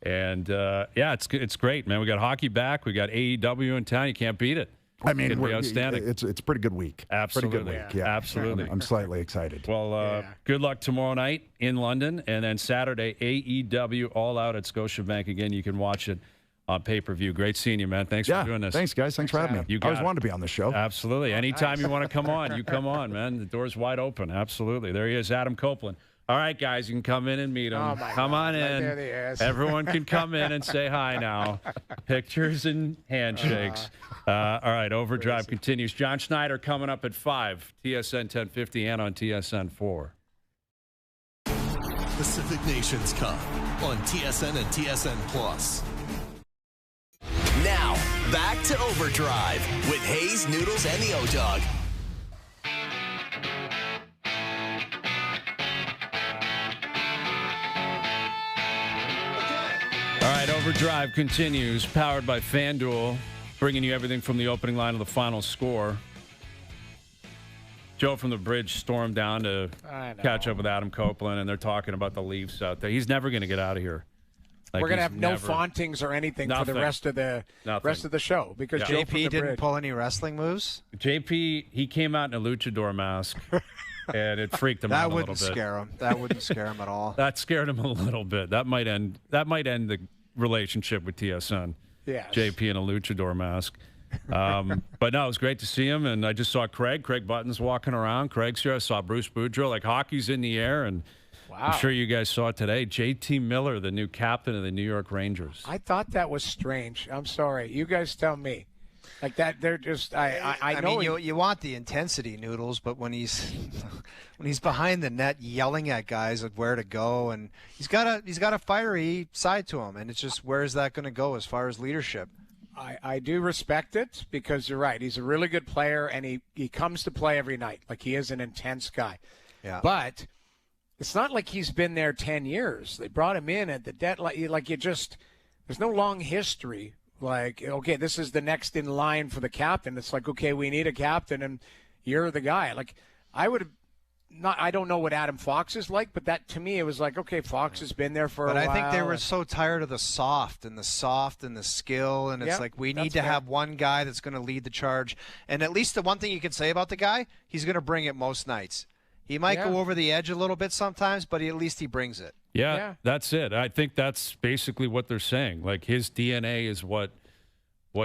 S2: And it's great, man. We got hockey back. We got AEW in town. You can't beat it.
S6: I mean,
S2: It'd be outstanding.
S6: It's a pretty good week.
S2: Absolutely.
S6: Pretty good week. Yeah,
S2: Absolutely.
S6: I'm slightly excited.
S2: Well, good luck tomorrow night in London, and then Saturday, AEW All Out at Scotiabank. Again, you can watch it on pay-per-view. Great seeing you, man. Thanks for doing this.
S6: Thanks, guys. Thanks for having me.
S2: You
S6: I always
S2: got it.
S6: wanted to be on the show.
S2: Absolutely. Anytime you want to come on, you come on, man. The door's wide open. Absolutely. There he is, Adam Copeland. All right, guys, you can come in and meet him.
S3: Oh, my
S2: come
S3: God.
S2: on
S3: Right
S2: in.
S3: there he is.
S2: Everyone can come in and say hi now. Pictures and handshakes. All right, OverDrive continues. John Schneider coming up at 5, TSN 1050 and on TSN 4.
S1: Pacific Nations Cup on TSN and TSN Plus. Now, back to OverDrive with Hayes, Noodles, and the O-Dog.
S2: All right, OverDrive continues, powered by FanDuel, bringing you everything from the opening line to the final score. Joe from the bridge stormed down to catch up with Adam Copeland, and they're talking about the Leafs out there. He's never going to get out of here. Like,
S3: We're going to
S2: he's
S3: have no
S2: never-
S3: fauntings or anything for the
S2: Nothing.
S3: rest of the show because Joe from
S4: JP
S3: the
S4: didn't
S3: bridge-
S4: pull any wrestling moves.
S2: JP, he came out in a luchador mask, and it freaked him out
S4: That
S2: a little
S4: wouldn't
S2: bit.
S4: scare him. That wouldn't scare him at all.
S2: That scared him a little bit. That might end the relationship with TSN.
S3: Yes.
S2: JP in a luchador mask. But no, it was great to see him, and I just saw Craig Buttons walking around. Craig's here. I saw Bruce Boudreau. Like, hockey's in the air, and I'm sure you guys saw it today. JT Miller, the new captain of the New York Rangers.
S3: I thought that was strange. I'm sorry. You guys tell me. Like that, they're just. I know.
S4: mean, you want the intensity, Noodles, but when he's behind the net yelling at guys of where to go, and he's got a fiery side to him, and it's just where is that going to go as far as leadership?
S3: I do respect it because you're right. He's a really good player, and he comes to play every night. Like, he is an intense guy.
S4: Yeah.
S3: But it's not like he's been there 10 years. They brought him in at the deadline. Like, there's no long history. Like, okay, this is the next in line for the captain. It's like, okay, we need a captain, and you're the guy. Like, I don't know what Adam Fox is like, but that to me it was like, okay, Fox has been there for a while.
S4: But I think they were so tired of the soft and the skill, and it's like we need to have one guy that's going to lead the charge. And at least the one thing you can say about the guy, he's going to bring it most nights. He might go over the edge a little bit sometimes, but at least he brings it.
S2: Yeah, that's it. I think that's basically what they're saying. Like, his DNA is what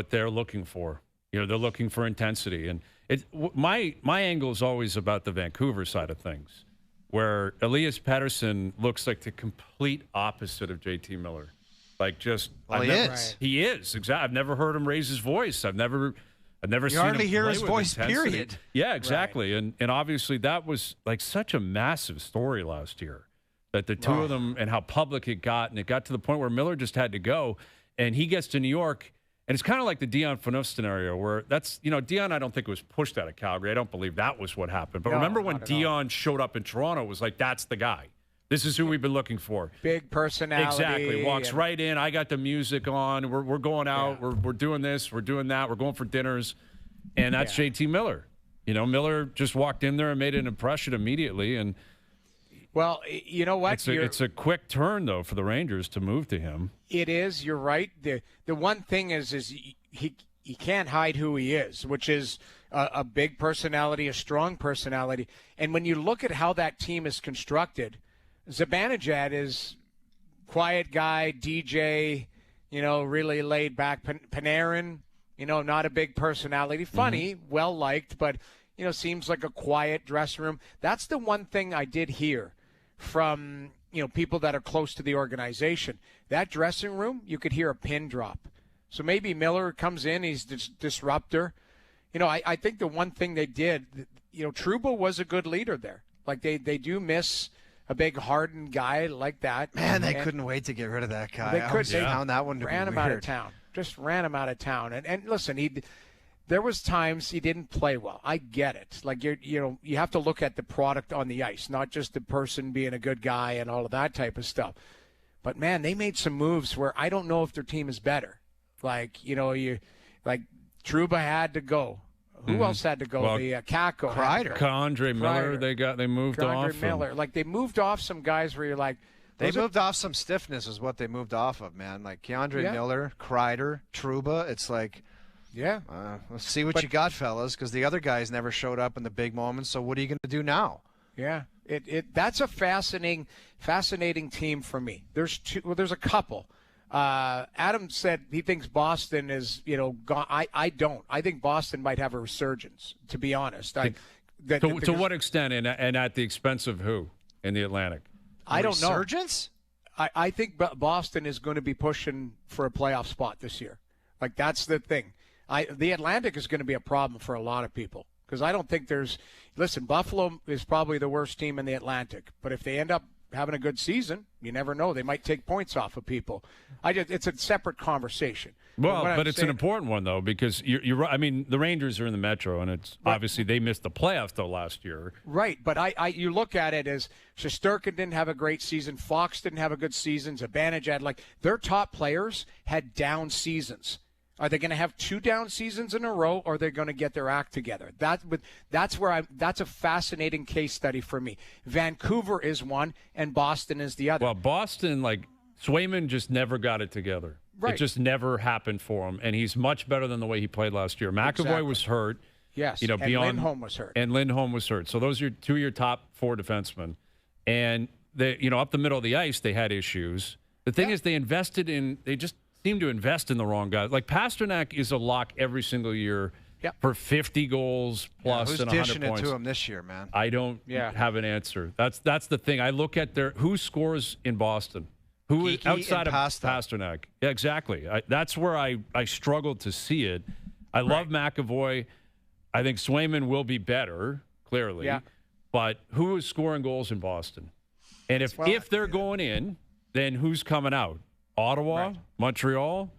S2: they're looking for. You know, they're looking for intensity. And my angle is always about the Vancouver side of things, where Elias Pettersson looks like the complete opposite of JT Miller. Like, just he is exactly. I've never heard him raise his voice. I've never
S4: you
S2: seen
S4: hardly
S2: him
S4: hear
S2: play
S4: his
S2: with
S4: voice.
S2: intensity.
S4: Period.
S2: Yeah, exactly. Right. And obviously that was like such a massive story last year, that the two of them and how public it got, and it got to the point where Miller just had to go, and he gets to New York. And it's kind of like the Dion Phaneuf scenario, where Dion, I don't think was pushed out of Calgary. I don't believe that was what happened. But remember when Dion showed up in Toronto, it was like, that's the guy. This is who we've been looking for.
S3: Big personality.
S2: Exactly. Walks right in. I got the music on. We're going out.
S3: Yeah.
S2: We're doing this. We're doing that. We're going for dinners. And that's JT Miller. You know, Miller just walked in there and made an impression immediately. And
S3: well, you know what?
S2: It's a quick turn, though, for the Rangers to move to him.
S3: It is. You're right. The one thing is he can't hide who he is, which is a big personality, a strong personality. And when you look at how that team is constructed, Zibanejad is quiet guy, DJ, really laid back. Panarin, not a big personality. Funny, well-liked, but, seems like a quiet dressing room. That's the one thing I did hear from people that are close to the organization. That dressing room, you could hear a pin drop. So maybe Miller comes in, he's disruptor. I think the one thing they did, Trouba was a good leader there. Like they do miss a big hardened guy like that.
S4: Man, they couldn't wait to get rid of that guy.
S3: They could. They
S4: found that one to
S3: ran
S4: be
S3: him
S4: weird.
S3: out of town. Just ran him out of town. And listen, there was times he didn't play well. I get it. Like you have to look at the product on the ice, not just the person being a good guy and all of that type of stuff. But man, they made some moves where I don't know if their team is better. Like Trouba had to go. Who else had to go?
S2: Well,
S3: the Kako,
S2: K'Andre Miller. They moved off.
S3: Miller. Like they moved off some guys where you're like.
S4: They moved off some stiffness is what they moved off of, man. Like K'Andre Miller, Kreider, Trouba. It's like, let's see what you got, fellas, because the other guys never showed up in the big moments. So what are you going to do now? Yeah,
S3: that's a fascinating team for me. There's a couple. Adam said he thinks Boston is, gone. I don't. I think Boston might have a resurgence, to be honest.
S2: To what extent, and at the expense of who in the Atlantic?
S3: I don't know.
S4: Resurgence?
S3: I think Boston is going to be pushing for a playoff spot this year. Like, that's the thing. The Atlantic is going to be a problem for a lot of people because I don't think listen, Buffalo is probably the worst team in the Atlantic, but if they end up having a good season, you never know. They might take points off of people. It's a separate conversation.
S2: Well, but it's an important one, though, because you're right. I mean, the Rangers are in the Metro, and it's obviously they missed the playoffs, though, last year.
S3: Right, but you look at it as Shesterkin didn't have a great season. Fox didn't have a good season. Zibanejad, their top players had down seasons. Are they going to have 2 down seasons in a row, or are they going to get their act together? That's a fascinating case study for me. Vancouver is one, and Boston is the other.
S2: Well, Boston, Swayman just never got it together. Right. It just never happened for him, and he's much better than the way he played last year. McAvoy was hurt.
S3: Yes, and Lindholm was hurt.
S2: And Lindholm was hurt. So those are 2 of your top 4 defensemen. And up the middle of the ice, they had issues. The thing is, they just seem to invest in the wrong guys. Like Pasternak is a lock every single year for 50 goals plus and 100 points. Who's dishing it to
S4: him this year, man?
S2: I don't have an answer. That's the thing. I look at who scores in Boston. Who is outside of Pasternak? Yeah, exactly. That's where I struggled to see it. I love McAvoy. I think Swayman will be better, clearly. Yeah. But who is scoring goals in Boston? And if they're going in, then who's coming out? Ottawa, Montreal,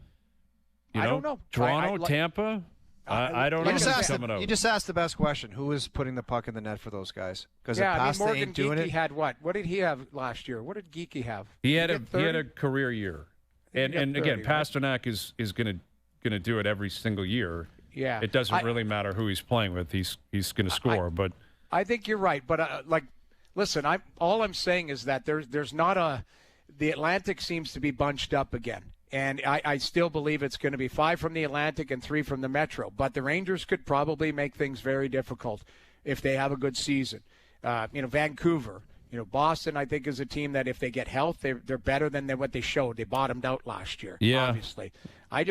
S3: I don't know.
S2: Toronto, Tampa. I don't know who's coming out.
S4: You just asked the best question. Who is putting the puck in the net for those guys? Because
S3: Morgan
S4: ain't doing
S3: Geekie
S4: it.
S3: had what? What did he have last year? What did Geekie have?
S2: He had a career year, and 30, again, right? Pasternak is going to do it every single year.
S3: Yeah,
S2: it doesn't really matter who he's playing with. He's going to score. But
S3: I think you're right. But listen, all I'm saying is that there's not the Atlantic seems to be bunched up again. And I still believe it's going to be 5 from the Atlantic and 3 from the Metro. But the Rangers could probably make things very difficult if they have a good season. Vancouver, Boston, I think, is a team that if they get health, they're better than what they showed. They bottomed out last year, obviously. I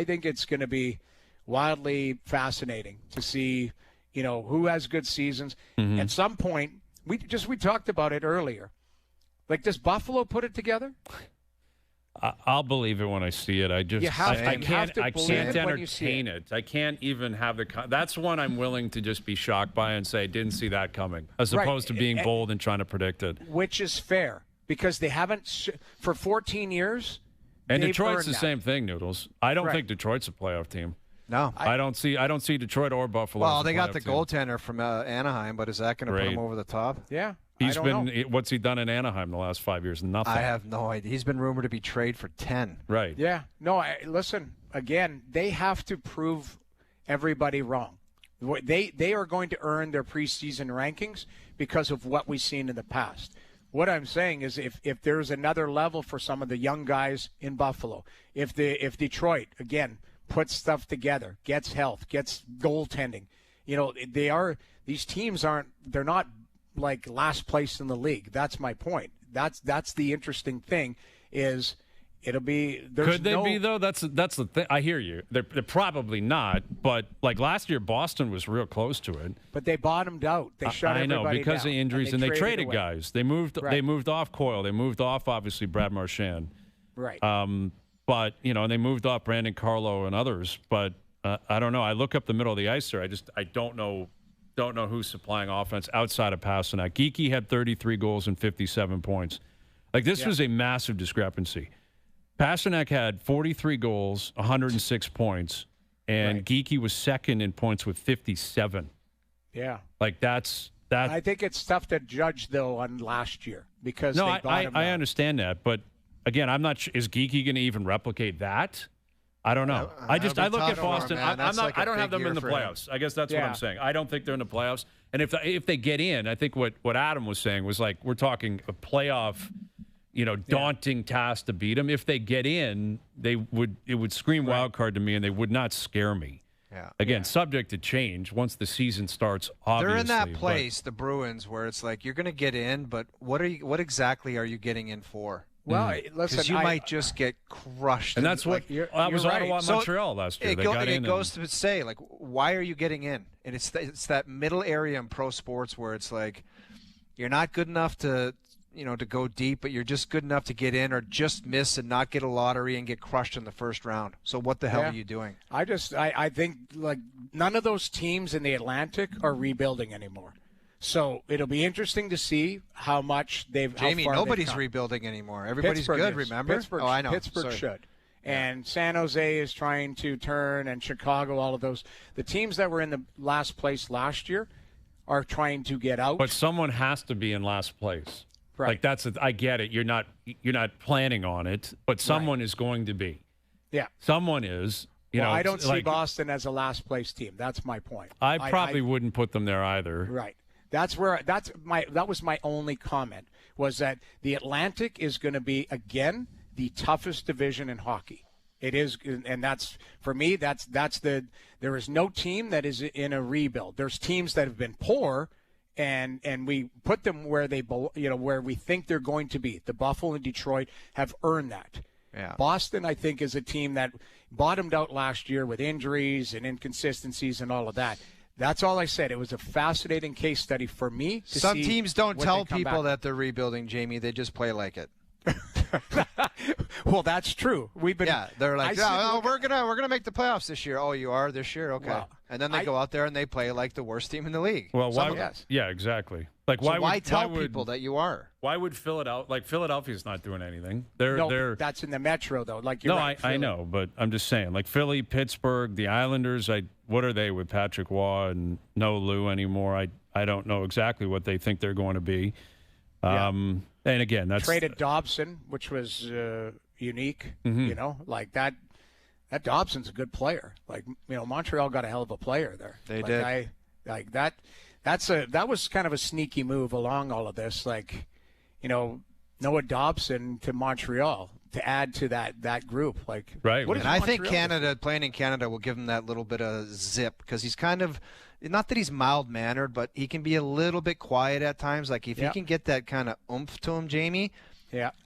S3: think it's going to be wildly fascinating to see, who has good seasons. Mm-hmm. At some point, we talked about it earlier. Like, does Buffalo put it together?
S2: I'll believe it when I see it. I can't entertain it. I can't even have that's one I'm willing to just be shocked by and say, didn't see that coming, as opposed to being bold and trying to predict it.
S3: Which is fair, because they haven't, for 14 years.
S2: And Detroit's the same thing, Noodles. I don't think Detroit's a playoff team.
S4: No.
S2: I don't see Detroit or Buffalo.
S4: Well, they got the goaltender from Anaheim, but is that going to put him over the top?
S3: Yeah.
S2: What's he done in Anaheim the last 5 years? Nothing.
S4: I have no idea. He's been rumored to be traded for 10.
S2: Right.
S3: Yeah. No, listen, again, they have to prove everybody wrong. They are going to earn their preseason rankings because of what we've seen in the past. What I'm saying is if there's another level for some of the young guys in Buffalo, if Detroit, again, puts stuff together, gets health, gets goaltending, these teams they're not like last place in the league. That's my point. That's the interesting thing is it'll be.
S2: Could they be though? That's the thing. I hear you. They're probably not. But like last year, Boston was real close to it.
S3: But they bottomed out. They shut everybody down.
S2: I know because of injuries, and they traded
S3: away.
S2: guys. They moved off Coyle. They moved off obviously Brad Marchand.
S3: Right.
S2: But and they moved off Brandon Carlo and others. But I don't know. I look up the middle of the ice there. I don't know. Don't know who's supplying offense outside of Pasternak. Geekie had 33 goals and 57 points. Like, this was a massive discrepancy. Pasternak had 43 goals, 106 points, and Geekie was second in points with 57.
S3: Yeah.
S2: Like, that's.
S3: I think it's tough to judge, though, on last year because
S2: no, I understand that. But, again, I'm not sure. Is Geekie going to even replicate that? I don't know. I look at Boston. I don't have them in the playoffs. I guess that's what I'm saying. I don't think they're in the playoffs. And if they get in, I think what Adam was saying was like we're talking a playoff, daunting task to beat them. If they get in, it would scream wild card to me, and they would not scare me.
S4: Yeah.
S2: Again, subject to change once the season starts. Obviously,
S4: they're in that place, the Bruins, where it's like you're going to get in, but what exactly are you getting in for?
S3: Well, listen,
S4: because you might just get crushed.
S2: And that's what that was
S3: right.
S2: Ottawa, Montreal last year.
S4: It goes to say, like, why are you getting in? And it's that middle area in pro sports where it's like you're not good enough to go deep, but you're just good enough to get in or just miss and not get a lottery and get crushed in the first round. So what the hell are you doing?
S3: I think like none of those teams in the Atlantic are rebuilding anymore. So it'll be interesting to see how much they've.
S4: Jamie, nobody's rebuilding anymore. Everybody's good. Remember?
S3: Pittsburgh,
S4: I know.
S3: Pittsburgh should, and San Jose is trying to turn, and Chicago. All of those, the teams that were in the last place last year, are trying to get out.
S2: But someone has to be in last place.
S3: Right.
S2: Like I get it. You're not planning on it, but someone is going to be.
S3: Yeah.
S2: Someone is.
S3: I don't see Boston as a last place team. That's my point.
S2: I probably wouldn't put them there either.
S3: Right. That was my only comment, was that the Atlantic is going to be, again, the toughest division in hockey. It is, and that's, for me, there is no team that is in a rebuild. There's teams that have been poor, and we put them where where we think they're going to be. The Buffalo and Detroit have earned that.
S4: Yeah.
S3: Boston, I think, is a team that bottomed out last year with injuries and inconsistencies and all of that. That's all I said. It was a fascinating case study for me.
S4: Some teams don't tell people that they're rebuilding, Jamie. They just play like it.
S3: Well, that's true.
S4: They're like, we're gonna make the playoffs this year. Oh, you are this year, okay. Well, and then they go out there and they play like the worst team in the league.
S2: Well, yeah, exactly. Like,
S4: So why tell people that you are?
S2: Why would Philadelphia's not doing anything?
S3: That's in the Metro though. Like you're right,
S2: I know, but I'm just saying, like Philly, Pittsburgh, the Islanders. What are they with Patrick Waugh and no Lou anymore? I don't know exactly what they think they're going to be. And again, that's
S3: traded Dobson, which was unique. You know, like that. That Dobson's a good player. Like, you know, Montreal got a hell of a player there.
S4: They did.
S3: That was kind of a sneaky move along all of this. Like, you know, Noah Dobson to Montreal to add to that group. Like,
S2: right.
S4: And I think playing in Canada will give him that little bit of zip because he's kind of, not that he's mild-mannered, but he can be a little bit quiet at times. Like, if he can get that kind of oomph to him, Jamie,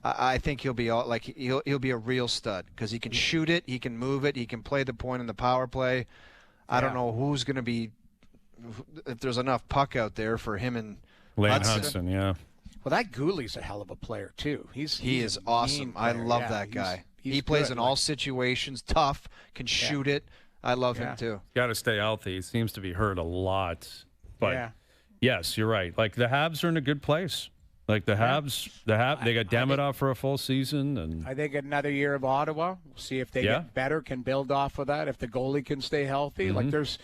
S4: I think he'll be he'll be a real stud because he can shoot it, he can move it, he can play the point in the power play. I don't know who's going to be, if there's enough puck out there for him and
S2: Lane Hudson. Yeah.
S3: Well, that Gooley's a hell of a player too. He
S4: is awesome. I love that guy. He plays in all situations, tough, can shoot it. I love him too.
S2: Got to stay healthy. He seems to be hurt a lot, but yes, you're right. Like the Habs are in a good place. Like the Habs, they got Demidov for a full season, and
S3: I think another year of Ottawa. We'll see if they get better, can build off of that. If the goalie can stay healthy, like there's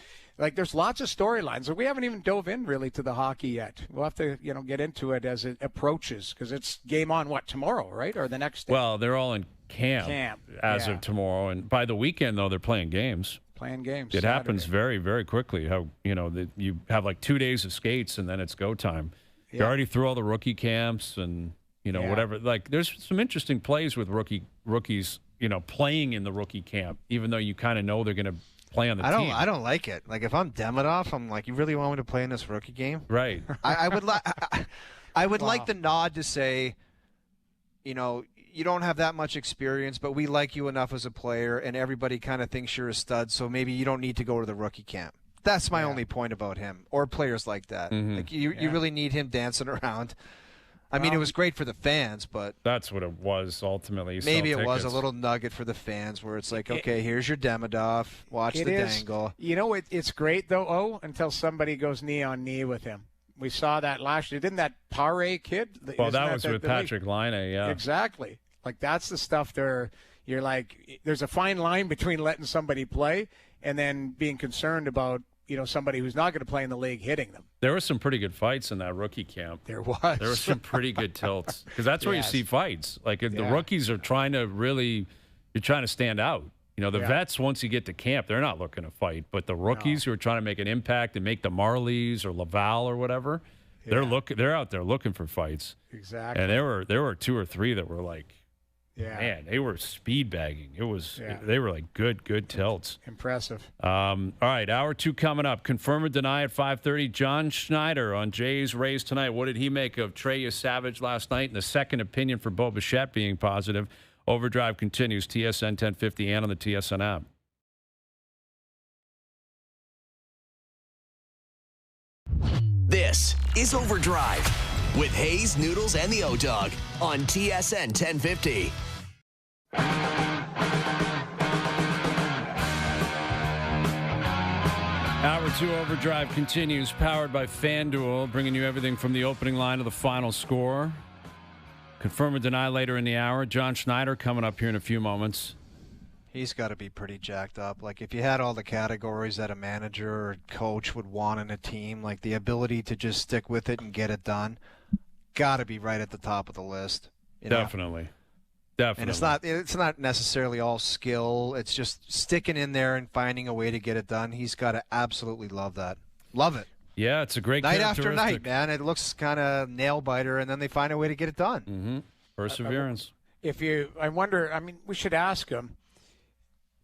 S3: lots of storylines. We haven't even dove in really to the hockey yet. We'll have to get into it as it approaches because it's game on tomorrow, right, or the next day.
S2: Well, they're all in camp as of tomorrow, and by the weekend though they're playing games. It
S3: Saturday.
S2: happens very, very quickly. How you have like 2 days of skates and then it's go time. You're already through all the rookie camps and whatever. Like there's some interesting plays with rookies, playing in the rookie camp, even though you kind of know they're going to play on the team.
S4: I don't like it. Like if I'm Demidov, I'm like, you really want me to play in this rookie game?
S2: Right.
S4: I would like the nod to say, you don't have that much experience, but we like you enough as a player, and everybody kind of thinks you're a stud, so maybe you don't need to go to the rookie camp. That's my only point about him, or players like that. Like you really need him dancing around. I mean, it was great for the fans, but
S2: that's what it was ultimately.
S4: Maybe it was a little nugget for the fans, where it's like, okay, here's your Demidov, watch the dangle.
S3: It's great though, until somebody goes knee on knee with him. We saw that last year. Didn't that Pare kid?
S2: Well, that was with Patrick Laine, yeah.
S3: Exactly. Like that's the stuff there. You're like, there's a fine line between letting somebody play and then being concerned about somebody who's not going to play in the league hitting them.
S2: There were some pretty good fights in that rookie camp.
S3: There were
S2: some pretty good tilts because that's where you see fights. Like if the rookies are trying to stand out. The vets, once you get to camp, they're not looking to fight. But the rookies who are trying to make an impact and make the Marlies or Laval or whatever, they're out there looking for fights.
S3: Exactly.
S2: And there were 2 or 3 that were like, man, they were speed bagging. They were like good tilts.
S3: Impressive.
S2: All right, hour 2 coming up. Confirm or deny at 5:30. John Schneider on Jays Rays tonight. What did he make of Trey Savage last night? And the second opinion for Bo Bichette being positive. OverDrive continues, TSN 1050 and on the TSN app.
S1: This is OverDrive with Hayes, Noodles, and the O-Dog on TSN 1050.
S2: Hour 2 OverDrive continues, powered by FanDuel, bringing you everything from the opening line to the final score. Confirm or deny later in the hour. John Schneider coming up here in a few moments.
S4: He's got to be pretty jacked up. Like if you had all the categories that a manager or coach would want in a team, like the ability to just stick with it and get it done, got to be right at the top of the list.
S2: Definitely.
S4: And it's not necessarily all skill. It's just sticking in there and finding a way to get it done. He's got to absolutely love that. Love it.
S2: Yeah, it's a great
S4: night after night, man. It looks kind of nail biter, and then they find a way to get it done.
S2: Mm-hmm. Perseverance.
S3: I wonder. I mean, we should ask him.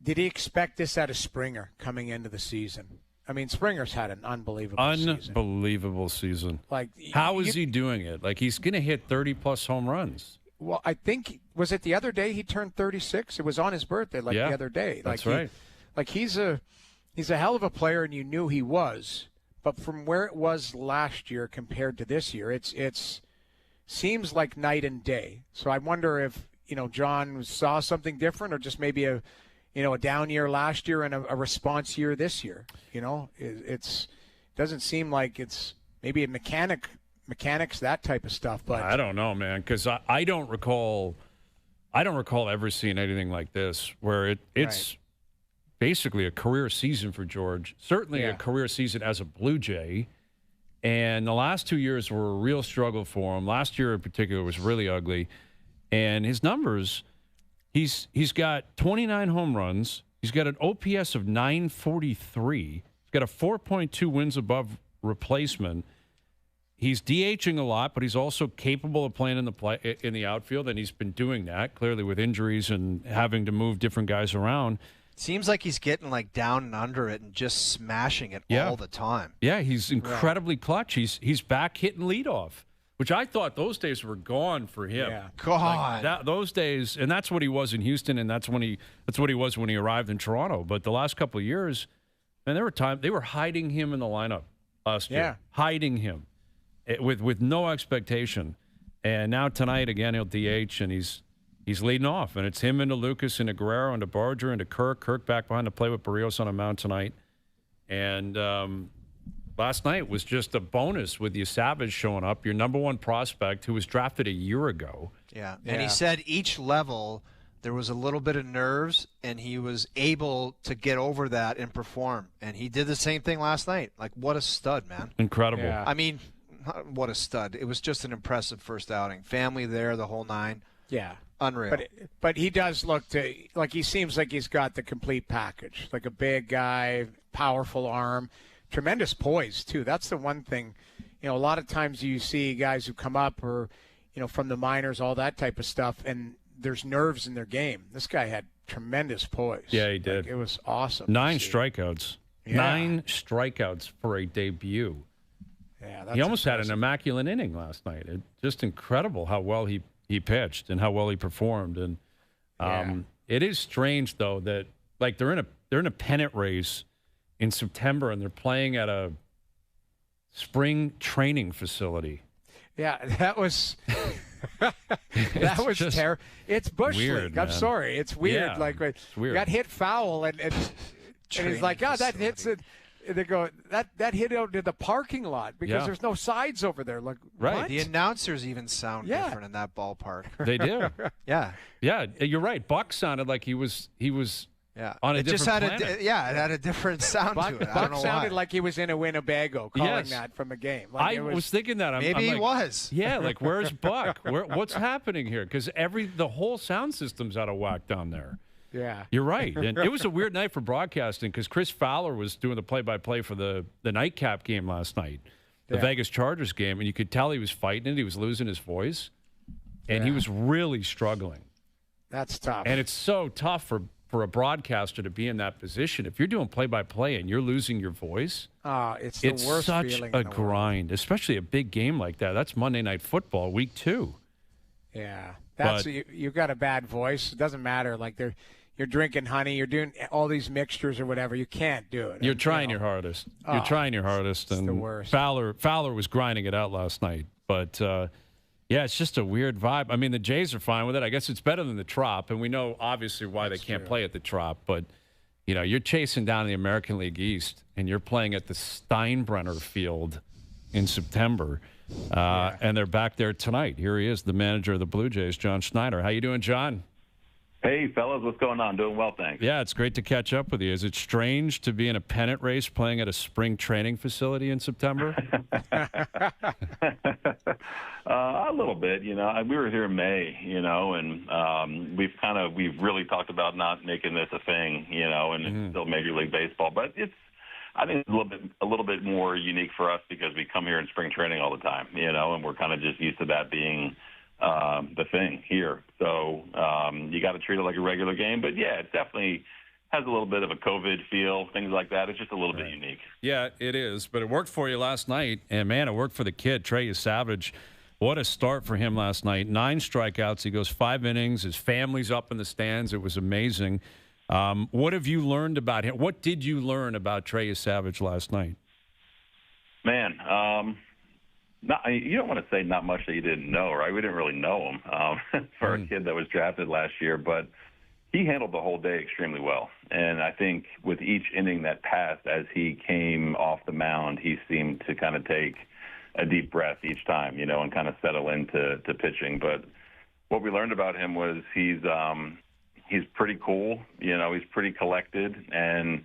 S3: Did he expect this out of Springer coming into the season? I mean, Springer's had an unbelievable
S2: season. Like, how is he doing it? Like, he's going to hit 30-plus home runs.
S3: Well, I think, was it the other day he turned 36? It was on his birthday, the other day.
S2: That's right.
S3: He's a hell of a player, and you knew he was. But from where it was last year compared to this year, it's seems like night and day. So I wonder if John saw something different, or just maybe a down year last year and a response year this year. It doesn't seem like it's maybe a mechanic mechanics, that type of stuff. But
S2: I don't know, man, because I don't recall ever seeing anything like this where it's basically a career season for George. Certainly a career season as a Blue Jay. And the last 2 years were a real struggle for him. Last year in particular was really ugly. And his numbers, he's got 29 home runs. He's got an OPS of 943. He's got a 4.2 wins above replacement. He's DHing a lot, but he's also capable of playing in the outfield, and he's been doing that, clearly with injuries and having to move different guys around.
S4: Seems like he's getting down and under it and just smashing it all the time.
S2: Yeah, he's incredibly clutch. He's back hitting leadoff, which I thought those days were gone for him.
S3: Yeah.
S4: God.
S2: Those days, and that's what he was in Houston, and that's what he was when he arrived in Toronto. But the last couple of years, man, there were times they were hiding him in the lineup last year, hiding him with no expectation. And now tonight again he'll DH, and he's leading off, and it's him into Lucas, into Guerrero, into Barger, into Kirk. Kirk back behind to play with Barrios on a mound tonight. And last night was just a bonus with your Savage showing up, your number one prospect who was drafted a year ago.
S4: Yeah, and he said each level there was a little bit of nerves, and he was able to get over that and perform. And he did the same thing last night. What a stud, man.
S2: Incredible.
S3: Yeah.
S4: I mean, what a stud. It was just an impressive first outing. Family there, the whole nine.
S3: Yeah.
S4: Unreal.
S3: But he does look like he seems like he's got the complete package. Like a big guy, powerful arm, tremendous poise too. That's the one thing. A lot of times you see guys who come up or from the minors, all that type of stuff, and there's nerves in their game. This guy had tremendous poise.
S2: Yeah, he did.
S3: It was awesome.
S2: 9 strikeouts.
S3: Yeah.
S2: 9 strikeouts for a debut.
S3: Yeah,
S2: he almost had an immaculate inning last night. Just incredible how well he pitched and how well he performed. And it is strange though that they're in a pennant race in September, and they're playing at a spring training facility.
S3: Yeah, that was terrible. It's bush
S2: weird,
S3: league. I'm
S2: man.
S3: sorry, it's weird.
S2: Yeah, it's weird.
S3: Got hit foul, and he's like, "Oh, that hits it." They go, that hit out to the parking lot because there's no sides over there. Like, what?
S4: The announcers even sound different in that ballpark.
S2: They do.
S4: Yeah,
S2: you're right. Buck sounded like he was on a different planet.
S4: It had a different sound to it. I don't know
S3: sounded
S4: why.
S3: like he was in a Winnebago calling that from a game.
S2: I was thinking that.
S4: Maybe he was.
S2: Yeah, where's Buck? What's happening here? Because the whole sound system's out of whack down there.
S3: Yeah.
S2: You're right. And it was a weird night for broadcasting because Chris Fowler was doing the play-by-play for the nightcap game last night, the Vegas Chargers game, and you could tell he was fighting it. He was losing his voice, and he was really struggling.
S3: That's tough.
S2: And it's so tough for a broadcaster to be in that position. If you're doing play-by-play and you're losing your voice,
S3: it's the worst
S2: such
S3: feeling
S2: a
S3: in the
S2: grind, especially a big game like that. That's Monday Night Football, week 2.
S3: Yeah. You got a bad voice. It doesn't matter. You're drinking honey, you're doing all these mixtures or whatever. You can't do it.
S2: You're trying your hardest. You're trying your hardest.
S3: It's
S2: and
S3: the worst.
S2: Fowler was grinding it out last night. But, it's just a weird vibe. I mean, the Jays are fine with it. I guess it's better than the Trop, and we know obviously why they can't play at the Trop. But, you're chasing down the American League East, and you're playing at the Steinbrenner Field in September. And they're back there tonight. Here he is, the manager of the Blue Jays, John Schneider. How you doing, John?
S7: Hey, fellas, what's going on? Doing well, thanks.
S2: Yeah, it's great to catch up with you. Is it strange to be in a pennant race playing at a spring training facility in September?
S7: A little bit, we were here in May, and we've really talked about not making this a thing, and it's still Major League Baseball, but I think it's a little bit more unique for us because we come here in spring training all the time, and we're kind of just used to that being the thing here. So you got to treat it like a regular game. But, it definitely has a little bit of a COVID feel, things like that. It's just a little bit unique.
S2: Yeah, it is. But it worked for you last night. And, man, it worked for the kid, Trey Savage. What a start for him last night. 9 strikeouts. He goes 5 innings. His family's up in the stands. It was amazing. What have you learned about him? What did you learn about Trey Savage last night?
S7: Man, you don't want to say not much that you didn't know, right? We didn't really know him for a kid that was drafted last year, but he handled the whole day extremely well. And I think with each inning that passed, as he came off the mound, he seemed to kind of take a deep breath each time, and kind of settle into pitching. But what we learned about him was he's pretty cool. He's pretty collected, and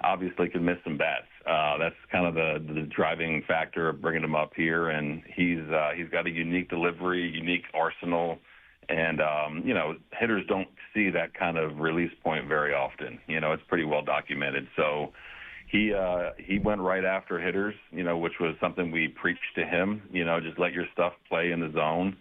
S7: obviously can miss some bats. That's kind of the driving factor of bringing him up here, and he's got a unique delivery, unique arsenal, and hitters don't see that kind of release point very often. It's pretty well documented. So he went right after hitters, which was something we preached to him. Just let your stuff play in the zone.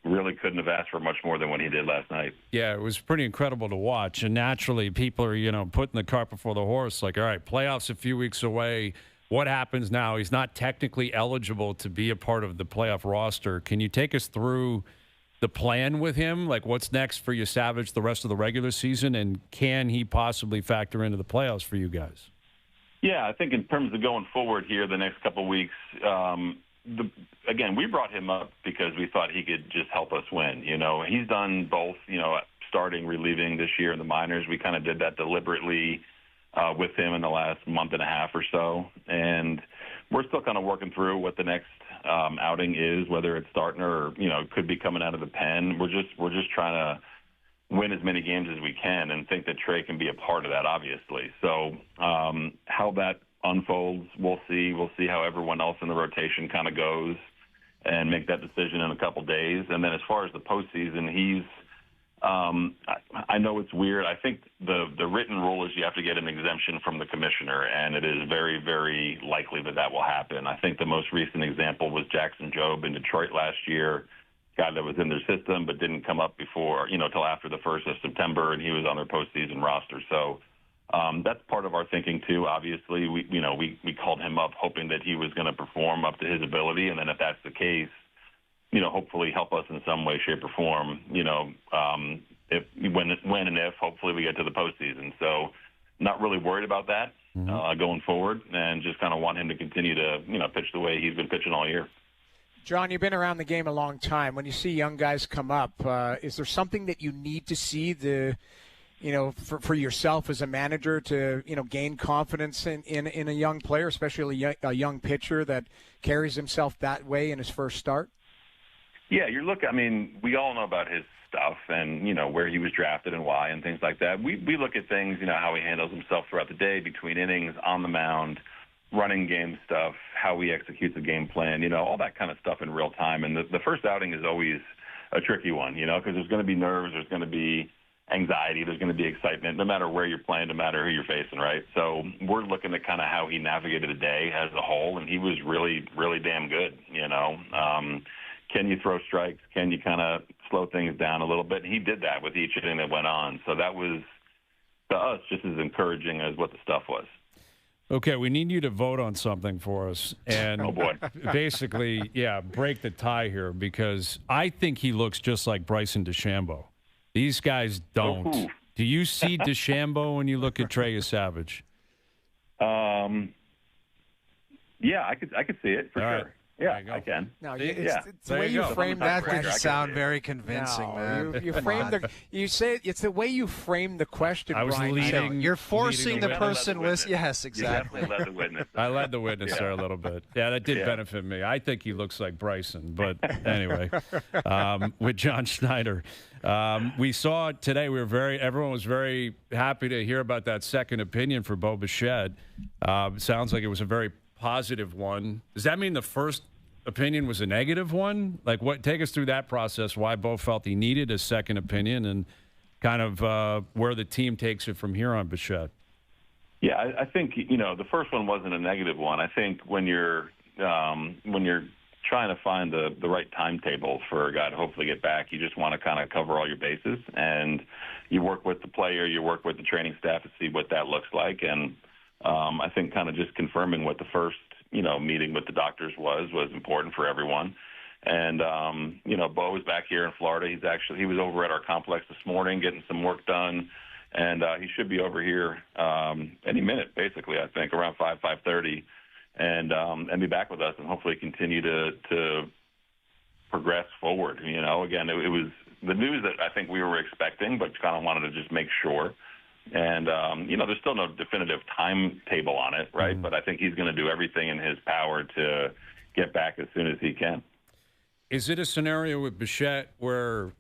S7: Really couldn't have asked for much more than what he did last night.
S2: Yeah, it was pretty incredible to watch. And naturally, people are, putting the cart before the horse. Like, all right, playoffs a few weeks away. What happens now? He's not technically eligible to be a part of the playoff roster. Can you take us through the plan with him? Like, what's next for you, Savage, the rest of the regular season? And can he possibly factor into the playoffs for you guys?
S7: Yeah, I think in terms of going forward here the next couple of weeks, again, we brought him up because we thought he could just help us win. He's done both, starting, relieving this year in the minors. We kind of did that deliberately with him in the last month and a half or so. And we're still kind of working through what the next outing is, whether it's starting or, could be coming out of the pen. We're just trying to win as many games as we can and think that Trey can be a part of that, obviously. So how that unfolds, we'll see. We'll see how everyone else in the rotation kind of goes and make that decision in a couple days. And then as far as the postseason, he's I know it's weird. I think the written rule is you have to get an exemption from the commissioner, and it is very, very likely that will happen. I think the most recent example was Jackson Jobe in Detroit last year, guy that was in their system but didn't come up before, till after the 1st of September, and he was on their postseason roster. So that's part of our thinking too. Obviously, we called him up hoping that he was going to perform up to his ability, and then if that's the case, hopefully help us in some way, shape, or form. When and if hopefully we get to the postseason. So, not really worried about that going forward, and just kind of want him to continue to pitch the way he's been pitching all year.
S3: John, you've been around the game a long time. When you see young guys come up, is there something that you need to see for yourself as a manager to, gain confidence in a young player, especially a young pitcher that carries himself that way in his first start?
S7: Yeah, we all know about his stuff and, where he was drafted and why and things like that. We look at things, how he handles himself throughout the day, between innings, on the mound, running game stuff, how he executes a game plan, all that kind of stuff in real time. And the first outing is always a tricky one, because there's going to be nerves, there's going to be anxiety, there's going to be excitement, no matter where you're playing, no matter who you're facing, right? So we're looking at kind of how he navigated a day as a whole, and he was really, really damn good, Can you throw strikes? Can you kind of slow things down a little bit? And he did that with each inning that went on. So that was, to us, just as encouraging as what the stuff was.
S2: Okay, we need you to vote on something for us. And
S7: oh, boy.
S2: Basically, break the tie here, because I think he looks just like Bryson DeChambeau. These guys don't.
S7: Ooh.
S2: Do you see DeChambeau when you look at Trey Savage?
S7: Yeah, I could see it for
S2: All
S7: sure.
S2: Right.
S7: Yeah, I can.
S3: No,
S7: yeah.
S3: It's the way you frame
S4: That
S3: that
S4: didn't
S3: question.
S4: sound very convincing, man.
S3: You frame you say it's the way you frame the question.
S2: I was
S3: Brian.
S2: leading.
S4: You're forcing the person listening. Yes, exactly.
S7: You definitely led the witness.
S2: I led the witness there a little bit. Yeah, that did benefit me. I think he looks like Bryson. But anyway, with John Schneider, we saw today. Everyone was very happy to hear about that second opinion for Bo Bichette. Sounds like it was a very positive one. Does that mean the first opinion was a negative one? Like, take us through that process, why Bo felt he needed a second opinion, and kind of where the team takes it from here on Bichette.
S7: Yeah, I think, the first one wasn't a negative one. I think when you're trying to find the right timetable for a guy to hopefully get back, you just want to kind of cover all your bases, and you work with the player, you work with the training staff to see what that looks like. And I think kind of just confirming what the first, meeting with the doctors was important for everyone. And, Bo was back here in Florida. He was over at our complex this morning getting some work done. And he should be over here any minute, basically, I think, around 5:30, and be back with us and hopefully continue to progress forward. Again, it was the news that I think we were expecting, but kind of wanted to just make sure. And, there's still no definitive timetable on it, right? Mm-hmm. But I think he's going to do everything in his power to get back as soon as he can.
S2: Is it a scenario with Bichette where,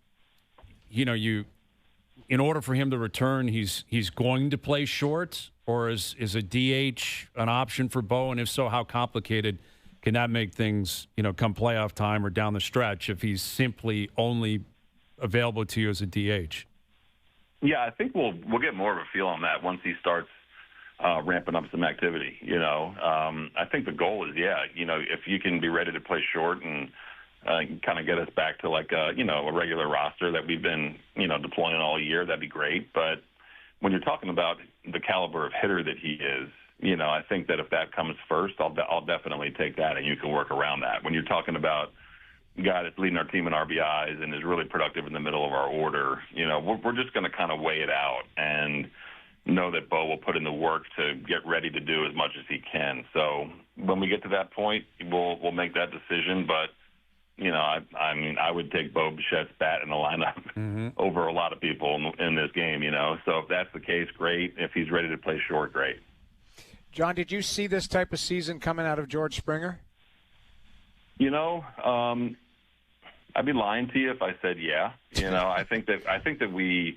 S2: in order for him to return, he's going to play short, or is a DH an option for Bo? And if so, how complicated can that make things, come playoff time or down the stretch if he's simply only available to you as a DH?
S7: Yeah, I think we'll get more of a feel on that once he starts ramping up some activity. I think the goal is, if you can be ready to play short and kind of get us back to like a regular roster that we've been, deploying all year, that'd be great. But when you're talking about the caliber of hitter that he is, I think that if that comes first, I'll definitely take that, and you can work around that. When you're talking about a guy that's leading our team in RBIs and is really productive in the middle of our order, we're just going to kind of weigh it out and know that Bo will put in the work to get ready to do as much as he can. So when we get to that point, we'll make that decision. But I would take Bo Bichette's bat in the lineup over a lot of people in this game, So if that's the case, great. If he's ready to play short, great.
S3: John, did you see this type of season coming out of George Springer?
S7: I'd be lying to you if I said yeah. I think that we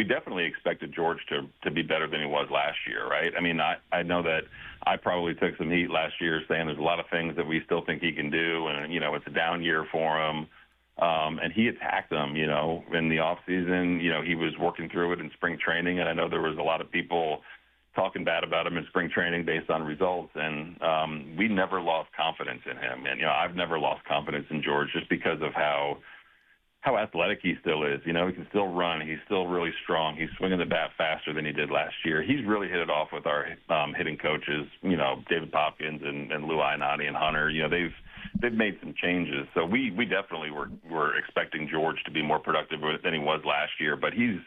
S7: definitely expected George to be better than he was last year, right? I mean, I know that I probably took some heat last year saying there's a lot of things that we still think he can do, and it's a down year for him. And he attacked them, in the off season. He was working through it in spring training, and I know there was a lot of people talking bad about him in spring training based on results, and we never lost confidence in him. And I've never lost confidence in George just because of how athletic he still is. He can still run. He's still really strong. He's swinging the bat faster than he did last year. He's really hit it off with our hitting coaches, David Popkins and Lou Ionati and Hunter. They've made some changes. So we definitely were expecting George to be more productive than he was last year, but he's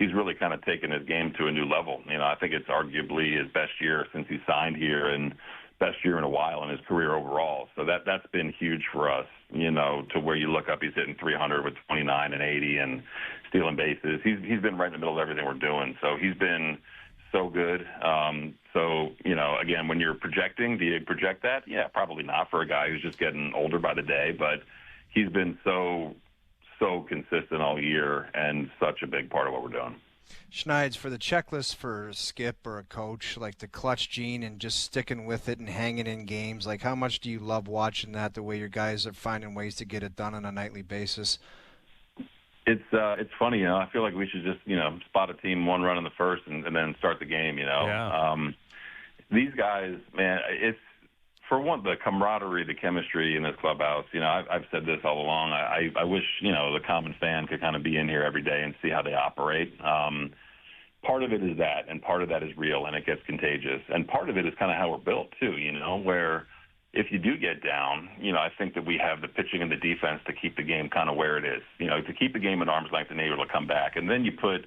S7: really kind of taken his game to a new level. I think it's arguably his best year since he signed here and best year in a while in his career overall. So that's been huge for us, to where you look up, he's hitting 300 with 29 and 80 and stealing bases. He's been right in the middle of everything we're doing. So he's been so good. Again, when you're projecting, do you project that? Yeah, probably not for a guy who's just getting older by the day, but he's been so consistent all year and such a big part of what we're doing.
S4: Schneids, for the checklist for Skip or a coach, like the clutch gene and just sticking with it and hanging in games, like how much do you love watching that, the way your guys are finding ways to get it done on a nightly basis?
S7: It's funny, I feel like we should just, spot a team one run in the first and then start the game,
S2: Yeah.
S7: These guys, man, it's, for one, the camaraderie, the chemistry in this clubhouse. I've said this all along. I wish, the common fan could kind of be in here every day and see how they operate. Part of it is that, and part of that is real, and it gets contagious. And part of it is kind of how we're built, too, where if you do get down, I think that we have the pitching and the defense to keep the game kind of where it is, to keep the game at arm's length and able to come back. And then you put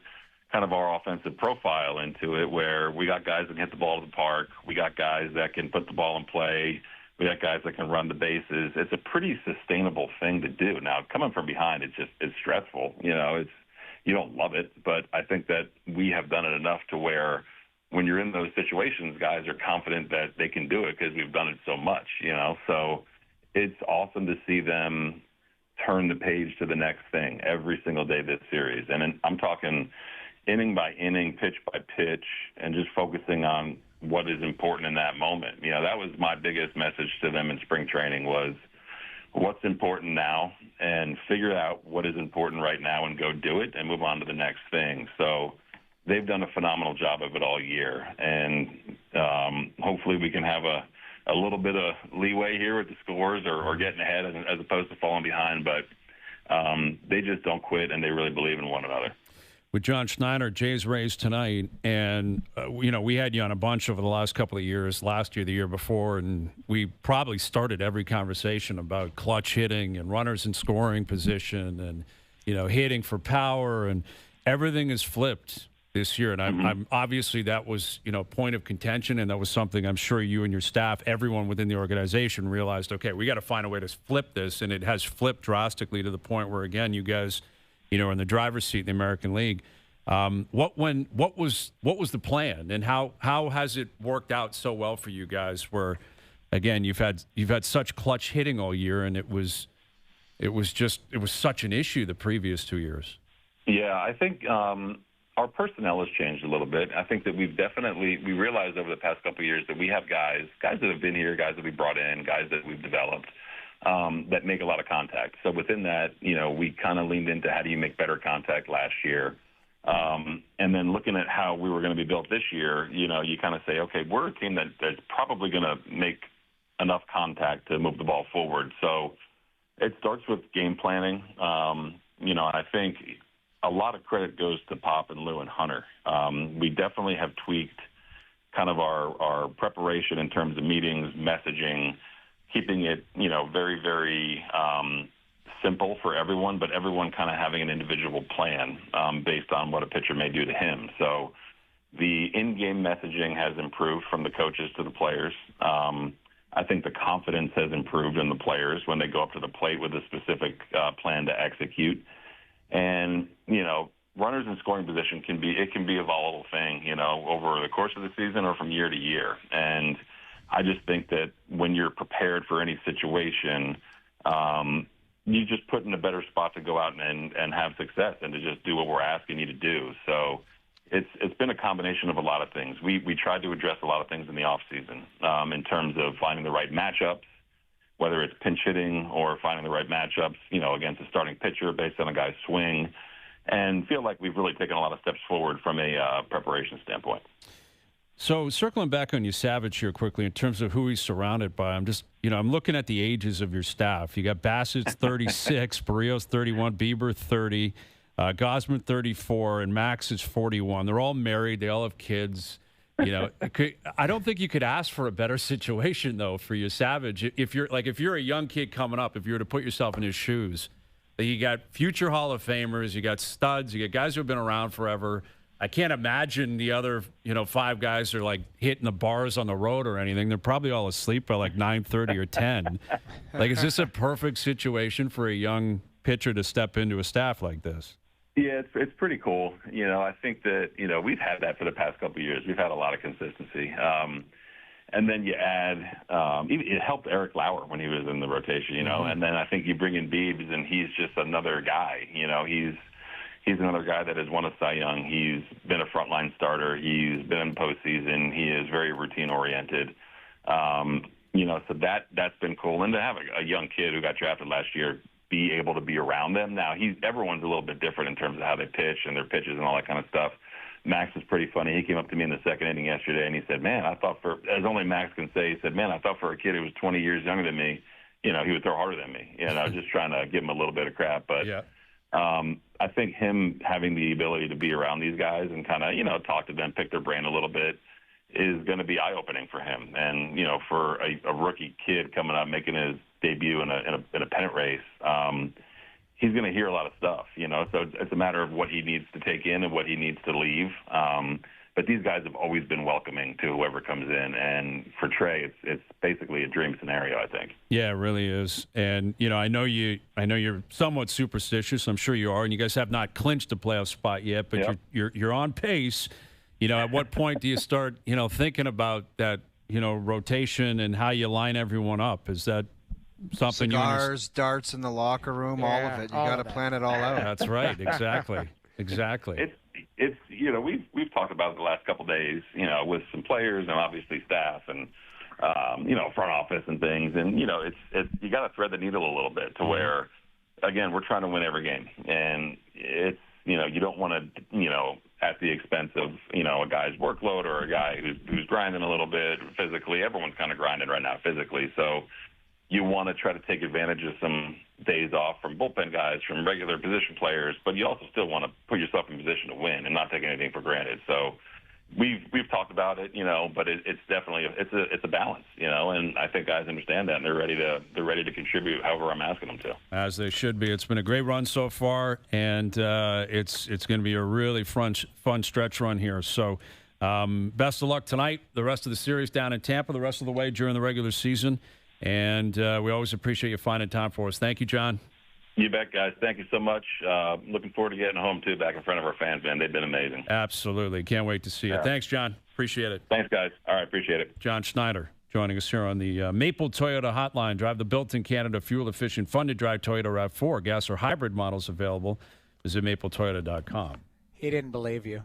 S7: kind of our offensive profile into it, where we got guys that can hit the ball to the park. We got guys that can put the ball in play. We got guys that can run the bases. It's a pretty sustainable thing to do. Now, coming from behind, it's stressful. You don't love it, but I think that we have done it enough to where when you're in those situations, guys are confident that they can do it because we've done it so much, So it's awesome to see them turn the page to the next thing every single day this series. And I'm talking inning by inning, pitch by pitch, and just focusing on what is important in that moment. That was my biggest message to them in spring training was what's important now, and figure out what is important right now and go do it and move on to the next thing. So they've done a phenomenal job of it all year. And hopefully we can have a little bit of leeway here with the scores or getting ahead as opposed to falling behind. But they just don't quit, and they really believe in one another.
S2: With John Schneider, Jays Rays tonight, and we had you on a bunch over the last couple of years, last year, the year before, and we probably started every conversation about clutch hitting and runners in scoring position and hitting for power, and everything is flipped this year. And I'm obviously that was point of contention, and that was something I'm sure you and your staff, everyone within the organization, realized. Okay, we got to find a way to flip this, and it has flipped drastically to the point where again, you guys, are in the driver's seat in the American League. What was the plan, and how has it worked out so well for you guys? Where again, you've had such clutch hitting all year, and it was such an issue the previous 2 years.
S7: Yeah, I think our personnel has changed a little bit. I think that we realized over the past couple of years that we have guys that have been here, guys that we brought in, guys that we've developed that make a lot of contact. So within that, we kind of leaned into how do you make better contact last year. And then looking at how we were going to be built this year, you kind of say, okay, we're a team that's probably going to make enough contact to move the ball forward. So it starts with game planning. And I think a lot of credit goes to Pop and Lou and Hunter. We definitely have tweaked kind of our preparation in terms of meetings, messaging, keeping it, very, very simple for everyone, but everyone kind of having an individual plan based on what a pitcher may do to him. So the in-game messaging has improved from the coaches to the players. I think the confidence has improved in the players when they go up to the plate with a specific plan to execute. And, runners in scoring position can be a volatile thing, over the course of the season or from year to year. And I just think that when you're prepared for any situation, you just put in a better spot to go out and have success and to just do what we're asking you to do. So it's been a combination of a lot of things. We tried to address a lot of things in the off season in terms of finding the right matchups, whether it's pinch hitting or finding the right matchups, against a starting pitcher based on a guy's swing, and feel like we've really taken a lot of steps forward from a preparation standpoint.
S2: So circling back on you, Savage, here quickly in terms of who he's surrounded by, I'm just, I'm looking at the ages of your staff. You got Bassett's 36, Barrios 31, Bieber 30, Gosman 34, and Max is 41. They're all married. They all have kids. I don't think you could ask for a better situation though for you, Savage. If you're a young kid coming up, if you were to put yourself in his shoes, you got future Hall of Famers, you got studs, you got guys who have been around forever. I can't imagine the other, 5 guys are like hitting the bars on the road or anything. They're probably all asleep by like 9:30 or 10. Is this a perfect situation for a young pitcher to step into a staff like this?
S7: Yeah, it's pretty cool. I think that, we've had that for the past couple of years. We've had a lot of consistency. And then you add, it helped Eric Lauer when he was in the rotation,
S2: Mm-hmm.
S7: And then I think you bring in Biebs and he's just another guy, He's another guy that has won a Cy Young. He's been a frontline starter. He's been in postseason. He is very routine oriented. So that's been cool. And to have a young kid who got drafted last year be able to be around them. Now, everyone's a little bit different in terms of how they pitch and their pitches and all that kind of stuff. Max is pretty funny. He came up to me in the second inning yesterday, and he said, man, I thought as only Max can say, he said, man, I thought for a kid who was 20 years younger than me, he would throw harder than me. Just trying to give him a little bit of crap. But
S2: yeah.
S7: I think him having the ability to be around these guys and kind of, talk to them, pick their brain a little bit is going to be eye-opening for him. And, for a rookie kid coming up, making his debut in a pennant race, he's going to hear a lot of stuff, so it's a matter of what he needs to take in and what he needs to leave. But these guys have always been welcoming to whoever comes in. And for Trey, it's basically a dream scenario, I think.
S2: Yeah, it really is. And, I know you're somewhat superstitious. I'm sure you are. And you guys have not clinched a playoff spot yet, but
S7: Yep.
S2: you're on pace. At what point do you start, thinking about that, rotation and how you line everyone up? Is that something
S4: cigars, darts in the locker room, all of it. You got to plan it all out.
S2: That's right. Exactly.
S7: It's we've talked about it the last couple of days, with some players and obviously staff and front office and things, and it's you got to thread the needle a little bit to where, again, we're trying to win every game, and it's you don't want to at the expense of a guy's workload or a guy who's grinding a little bit physically. Everyone's kind of grinding right now physically, so you want to try to take advantage of some days off from bullpen guys, from regular position players, but you also still want to put yourself in position to win and not take anything for granted. So we've talked about it, but it's definitely it's a balance, and I think guys understand that and they're ready to contribute however I'm asking them to. As
S2: they should be. It's been a great run so far, and it's going to be a really fun stretch run here. So best of luck tonight, the rest of the series down in Tampa, the rest of the way during the regular season. And we always appreciate you finding time for us. Thank you, John.
S7: You bet, guys. Thank you so much. Looking forward to getting home, too, back in front of our fans, man. They've been amazing.
S2: Absolutely. Can't wait to see you. Thanks, John. Appreciate it.
S7: Thanks, guys. All right, appreciate it.
S2: John Schneider, joining us here on the Maple Toyota Hotline. Drive the built-in Canada fuel-efficient, fun-to-drive Toyota RAV4. Gas or hybrid models available. Visit mapletoyota.com.
S3: He didn't believe you.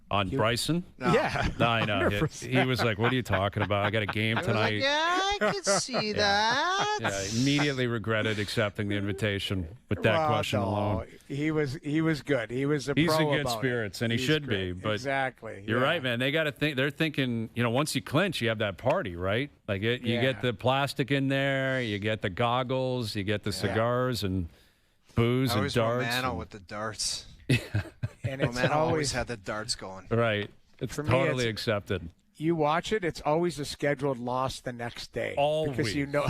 S2: On Bryson?
S4: No.
S3: Yeah.
S2: No, I know. He was like, what are you talking about? I got a game tonight.
S4: Like, yeah, I could see that.
S2: Yeah, immediately regretted accepting the invitation with that question alone.
S3: He was good. He's
S2: in good spirits, and he should be. But
S3: exactly.
S2: You're right, man. They got to think. They're thinking, once you clinch, you have that party, right? Like you get the plastic in there, you get the goggles, you get the cigars and booze and darts.
S4: Romano with the darts.
S3: And it's
S4: Romano always had the darts going.
S2: Right. It's totally accepted.
S3: You watch it, it's always a scheduled loss the next day.
S2: Always.
S3: Because you know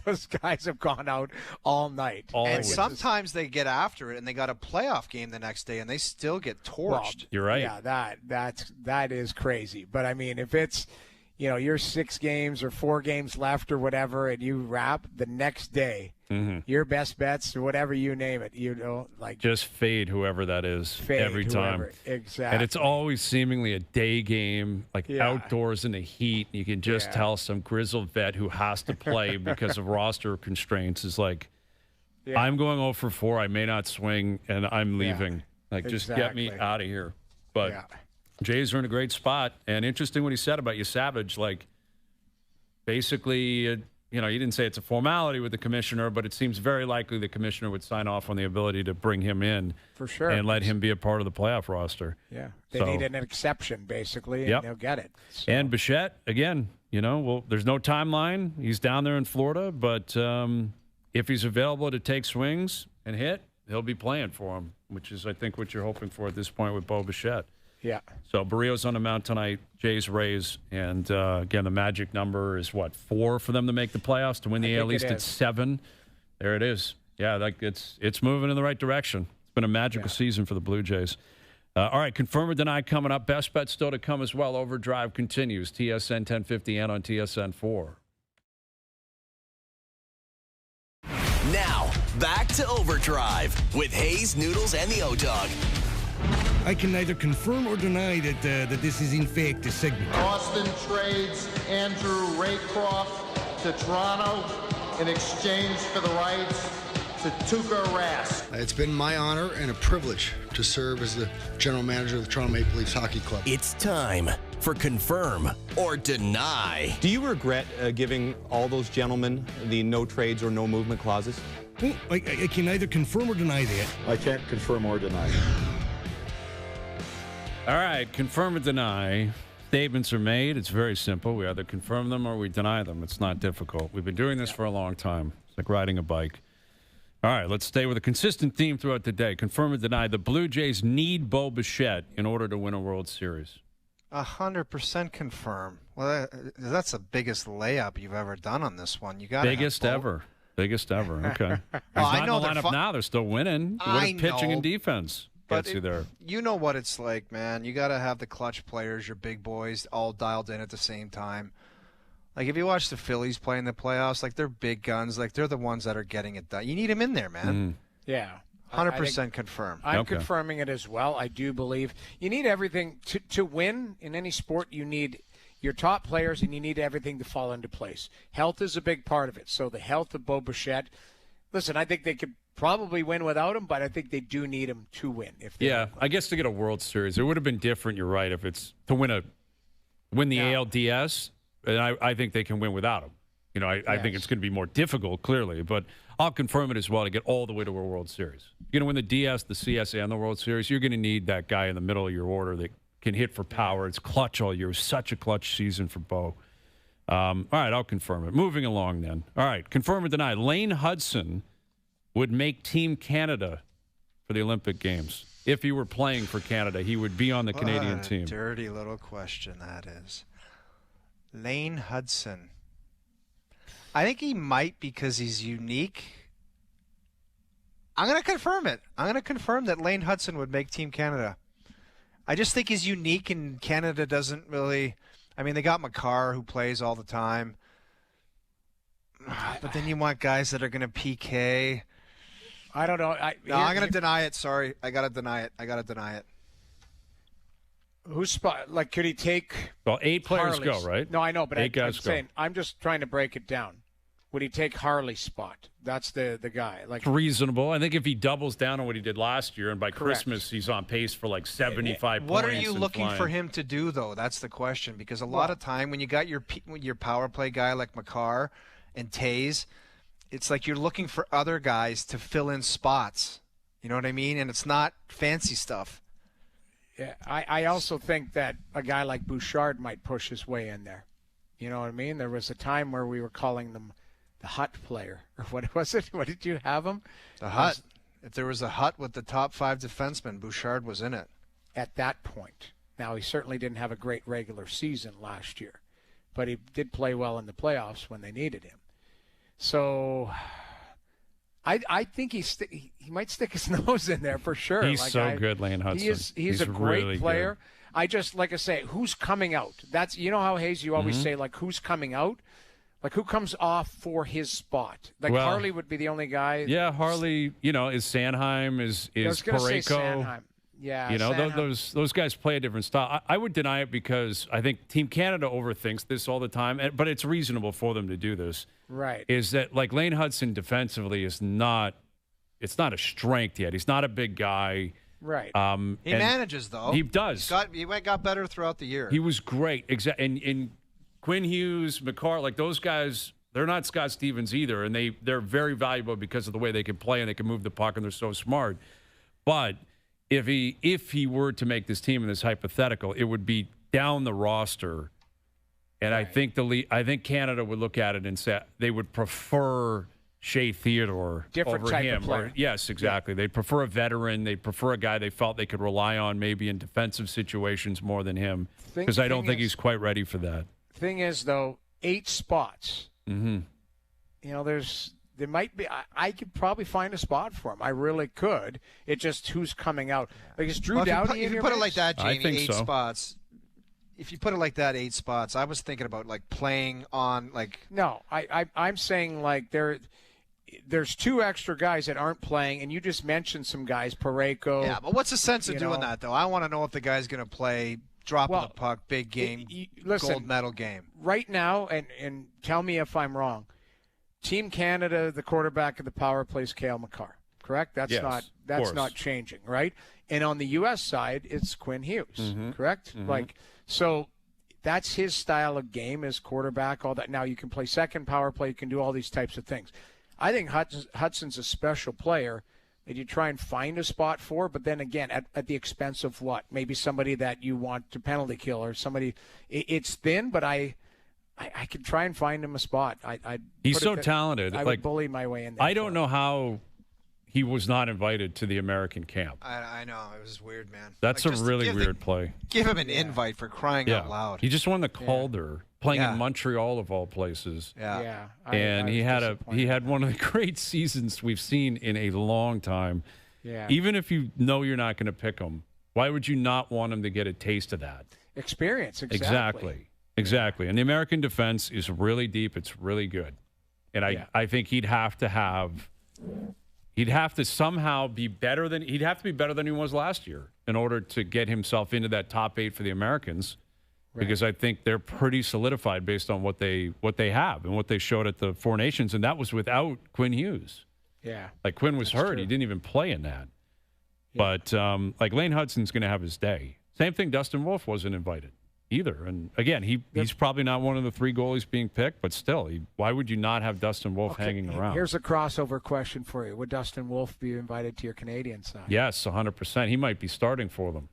S3: those guys have gone out all night.
S2: Always.
S4: And sometimes they get after it and they got a playoff game the next day and they still get torched.
S3: Well,
S2: you're right.
S3: Yeah, that is crazy. But I mean, if it's you're 6 games or 4 games left or whatever, and you wrap the next day, your best bets or whatever you name it,
S2: just fade whoever that is every time.
S3: Whoever. Exactly.
S2: And it's always seemingly a day game, outdoors in the heat. You can just tell some grizzled vet who has to play because of roster constraints is like, I'm going 0 for 4. I may not swing, and I'm leaving. Just get me out of here. But Jays are in a great spot. And interesting what he said about you, Savage. Like, basically, you didn't say it's a formality with the commissioner, but it seems very likely the commissioner would sign off on the ability to bring him in
S3: for sure
S2: and let him be a part of the playoff roster.
S3: Yeah, they need an exception basically, and they'll get it. So.
S2: And Bichette, again, there's no timeline. He's down there in Florida, but if he's available to take swings and hit, he'll be playing for him, which is, I think, what you're hoping for at this point with Bo Bichette.
S3: Yeah.
S2: So Barrios on the mound tonight, Jays, Rays, and again, the magic number is 4 for them to make the playoffs, to win the AL East. It's 7. There it is. Yeah, it's moving in the right direction. It's been a magical season for the Blue Jays. All right, confirm or deny coming up. Best bet still to come as well. OverDrive continues. TSN 1050 and on TSN 4.
S1: Now, back to OverDrive with Hayes, Noodles, and the O-Dog.
S8: I can neither confirm or deny that this is in fact a segment.
S9: Boston trades Andrew Raycroft to Toronto in exchange for the rights to Tuukka Rask.
S10: It's been my honor and a privilege to serve as the general manager of the Toronto Maple Leafs Hockey Club.
S1: It's time for confirm or deny.
S11: Do you regret giving all those gentlemen the no trades or no movement clauses?
S8: Well, I can neither confirm or deny that.
S12: I can't confirm or deny.
S2: All right, confirm or deny. Statements are made. It's very simple. We either confirm them or we deny them. It's not difficult. We've been doing this for a long time. It's like riding a bike. All right, let's stay with a consistent theme throughout the day. Confirm or deny. The Blue Jays need Bo Bichette in order to win a World Series.
S4: 100% confirm. Well, that's the biggest layup you've ever done on this one. You got
S2: biggest ever. Biggest ever. Okay. He's not in the lineup now. They're still winning. With pitching and defense.
S4: But
S2: you
S4: know what it's like, man. You got to have the clutch players, your big boys, all dialed in at the same time. Like, if you watch the Phillies play in the playoffs, like, they're big guns. Like, they're the ones that are getting it done. You need them in there, man.
S3: Yeah.
S4: 100% confirm.
S3: I'm confirming it as well. I do believe you need everything to win in any sport. You need your top players, and you need everything to fall into place. Health is a big part of it. So the health of Bo Bichette. Listen, I think they could probably win without him, but I think they do need him to win.
S2: I guess to get a World Series, it would have been different. You're right. If it's to win the ALDS, and I think they can win without him. I think it's going to be more difficult, clearly, but I'll confirm it as well to get all the way to a World Series. You're going to win the DS, the CS, and the World Series. You're going to need that guy in the middle of your order that can hit for power. It's clutch all year. Such a clutch season for Bo. All right, I'll confirm it. Moving along then. All right, confirm or deny. Lane Hudson would make Team Canada for the Olympic Games. If he were playing for Canada, he would be on the Canadian team.
S4: Dirty little question that is. Lane Hudson. I think he might because he's unique. I'm going to confirm it. I'm going to confirm that Lane Hudson would make Team Canada. I just think he's unique, and Canada doesn't really – I mean, they got Makar, who plays all the time. But then you want guys that are going to PK.
S3: I don't know.
S4: I'm going to deny it. Sorry. I got to deny it.
S3: Who's spot? Like, could he take?
S2: Well, 8 players
S3: Harley's?
S2: go, right?
S3: No, I know, but
S2: 8 guys
S3: I'm
S2: go.
S3: saying I'm just trying to break it down. Would he take Harley's spot? That's the guy. Like,
S2: It's reasonable. I think if he doubles down on what he did last year, and by
S3: Correct.
S2: Christmas he's on pace for like 75
S4: What
S2: points.
S4: are you
S2: and
S4: looking
S2: flying.
S4: for him to do, though? That's the question. Because a lot of time when you got your power play guy like Makar and Taze, it's like you're looking for other guys to fill in spots. You know what I mean? And it's not fancy stuff.
S3: yeah, I also think that a guy like Bouchard might push his way in there. You know what I mean? There was a time where we were calling them the hut player, or what was it? What did you have him?
S4: The hut. If there was a hut with the top 5 defensemen, Bouchard was in it.
S3: At that point. Now, he certainly didn't have a great regular season last year, but he did play well in the playoffs when they needed him. So I think he might stick his nose in there for sure.
S2: He's so good, Lane Hudson.
S3: He's a great
S2: really
S3: player.
S2: good.
S3: I just, like I say, who's coming out? That's, you know how, Hayes, you always say, like, who's coming out? Like, who comes off for his spot? Like,
S2: Well,
S3: Harley would be the only guy.
S2: Yeah, Harley, is Sanheim, is
S3: I was going to say
S2: Parayko.
S3: Sanheim. Yeah,
S2: Those guys play a different style. I would deny it because I think Team Canada overthinks this all the time, but it's reasonable for them to do this.
S3: Right.
S2: Is that, like, Lane Hudson defensively is not – it's not a strength yet. He's not a big guy.
S3: Right.
S4: He manages, though.
S2: He does.
S4: He got better throughout the year.
S2: He was great. And Quinn Hughes, McCarr, like those guys, they're not Scott Stevens either, and they're very valuable because of the way they can play and they can move the puck and they're so smart. But if he were to make this team in this hypothetical, it would be down the roster, and right. I think Canada would look at it and say they would prefer Shea Theodore
S3: Different
S2: over
S3: type
S2: him.
S3: of player.
S2: Yes, exactly. Yeah. They'd prefer a veteran. They'd prefer a guy they felt they could rely on maybe in defensive situations more than him, because I don't think he's quite ready for that.
S3: Thing is, though, 8 spots.
S2: Mm-hmm.
S3: There might be. I could probably find a spot for him. I really could. It just who's coming out. Like, is Drew Doughty?
S4: If you put it like that, Jamie,
S2: I think
S4: 8
S2: so.
S4: spots. If you put it like that, 8 spots. I was thinking about like playing on like.
S3: No, I'm saying like there's 2 extra guys that aren't playing, and you just mentioned some guys, Parayko.
S4: Yeah, but what's the sense of doing that, though? I want to know if the guy's going to play dropping the puck, big game,
S3: listen,
S4: gold medal game.
S3: Right now, and tell me if I'm wrong, Team Canada, the quarterback of the power play is Cale Makar, correct? That's not changing, right? And on the U.S. side, it's Quinn Hughes, correct?
S2: Mm-hmm.
S3: Like, so that's his style of game as quarterback, all that. Now, you can play second power play, you can do all these types of things. I think Hudson's a special player that you try and find a spot for, but then again, at the expense of what? Maybe somebody that you want to penalty kill or somebody. It's thin, but I could try and find him a spot.
S2: He's so talented.
S3: I would bully my way in there.
S2: I don't know how he was not invited to the American camp.
S4: I know. It was weird, man.
S2: That's a really weird play.
S4: Give him an invite for crying out loud.
S2: He just won the Calder, playing in Montreal of all places.
S4: Yeah.
S2: And he had one of the great seasons we've seen in a long time.
S3: Yeah.
S2: Even if you know you're not going to pick him, why would you not want him to get a taste of that?
S3: Experience,
S2: Exactly. And the American defense is really deep. It's really good. And I think he'd have to somehow be better than he was last year in order to get himself into that top 8 for the Americans. Right. Because I think they're pretty solidified based on what they have and what they showed at the Four Nations, and that was without Quinn Hughes.
S3: Yeah.
S2: Like, Quinn was hurt. True. He didn't even play in that. Yeah. But like, Lane Hudson's going to have his day. Same thing, Dustin Wolf wasn't invited either. And again, he's probably not one of the 3 goalies being picked, but still, why would you not have Dustin Wolf hanging around?
S3: Here's a crossover question for you. Would Dustin Wolf be invited to your Canadian side?
S2: Yes, 100%. He might be starting for them.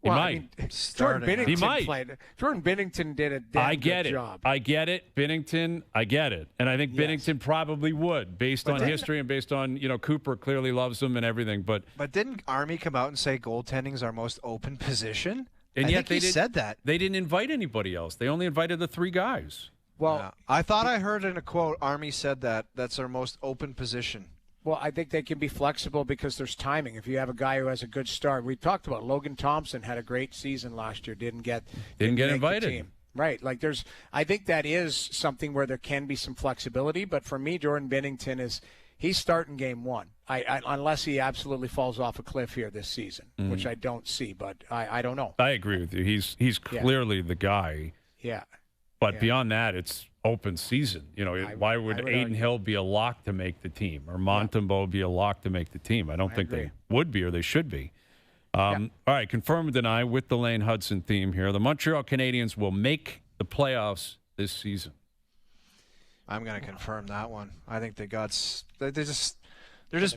S2: He might.
S3: Jordan Binnington did a damn good job.
S2: I get it. Binnington, I get it. And I think Binnington probably would, based on history and based on, Cooper clearly loves him and everything. But
S4: didn't Army come out and say goaltending is our most open position?
S2: And yet they
S4: said that.
S2: They didn't invite anybody else. They only invited the 3 guys.
S3: Well,
S4: I thought I heard in a quote, Army said that's our most open position.
S3: Well, I think they can be flexible because there's timing. If you have a guy who has a good start, we talked about Logan Thompson had a great season last year, didn't get
S2: invited.
S3: Team. Right. Like I think that is something where there can be some flexibility. But for me, Jordan Binnington he's starting game 1. unless he absolutely falls off a cliff here this season, which I don't see, but I don't know.
S2: I agree with you. He's clearly the guy.
S3: Yeah.
S2: But beyond that, it's open season. Why would Aiden Hill be a lock to make the team, or Montembeault be a lock to make the team? I don't think
S3: agree.
S2: they would be, or they should be. All right, confirm or deny with the Lane Hudson theme here. The Montreal Canadiens will make the playoffs this season.
S4: I'm going to confirm that one. I think they're just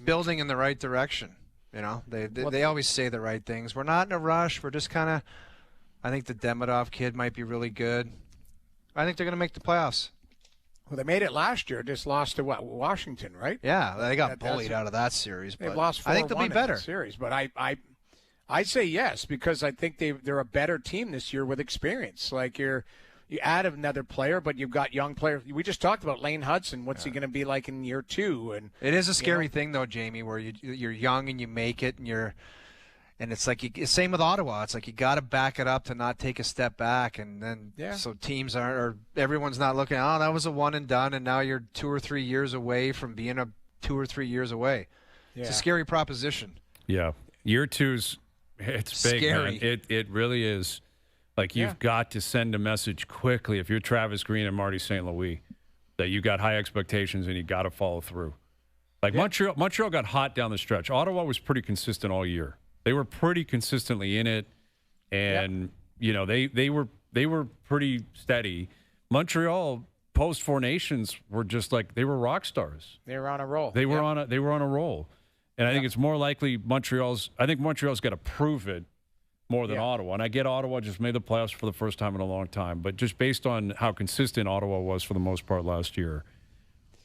S4: building in the right direction. They always say the right things. We're not in a rush. We're just kind of. I think the Demidov kid might be really good. I think they're going to make the playoffs.
S3: Well, they made it last year. Just lost to Washington, right?
S4: Yeah, they got bullied out of that series.
S3: They've lost 4-1
S4: I think they'll be better.
S3: Series, but I say yes because I think they're a better team this year with experience. Like you add another player, but you've got young players. We just talked about Lane Hudson. What's he going to be like in year 2? And
S4: it is a scary thing, though, Jamie, where you're young and you make it, and it's like same with Ottawa. It's like you got to back it up to not take a step back, and then so teams or everyone's not looking. Oh, that was a one and done, and now you're 2 or 3 years away from being 2 or 3 years away. Yeah. It's a scary proposition.
S2: Yeah, year 2's it's big,
S4: scary.
S2: Man. It really is. Like you've got to send a message quickly if you're Travis Green and Marty St. Louis that you got high expectations and you got to follow through. Like Montreal got hot down the stretch. Ottawa was pretty consistent all year. They were pretty consistently in it, and they were pretty steady. Montreal post 4 Nations were just like they were rock stars.
S3: They were on a roll.
S2: They were on a roll, and I think it's more likely Montreal's got to prove it more than Ottawa. And I get Ottawa just made the playoffs for the first time in a long time, but just based on how consistent Ottawa was for the most part last year.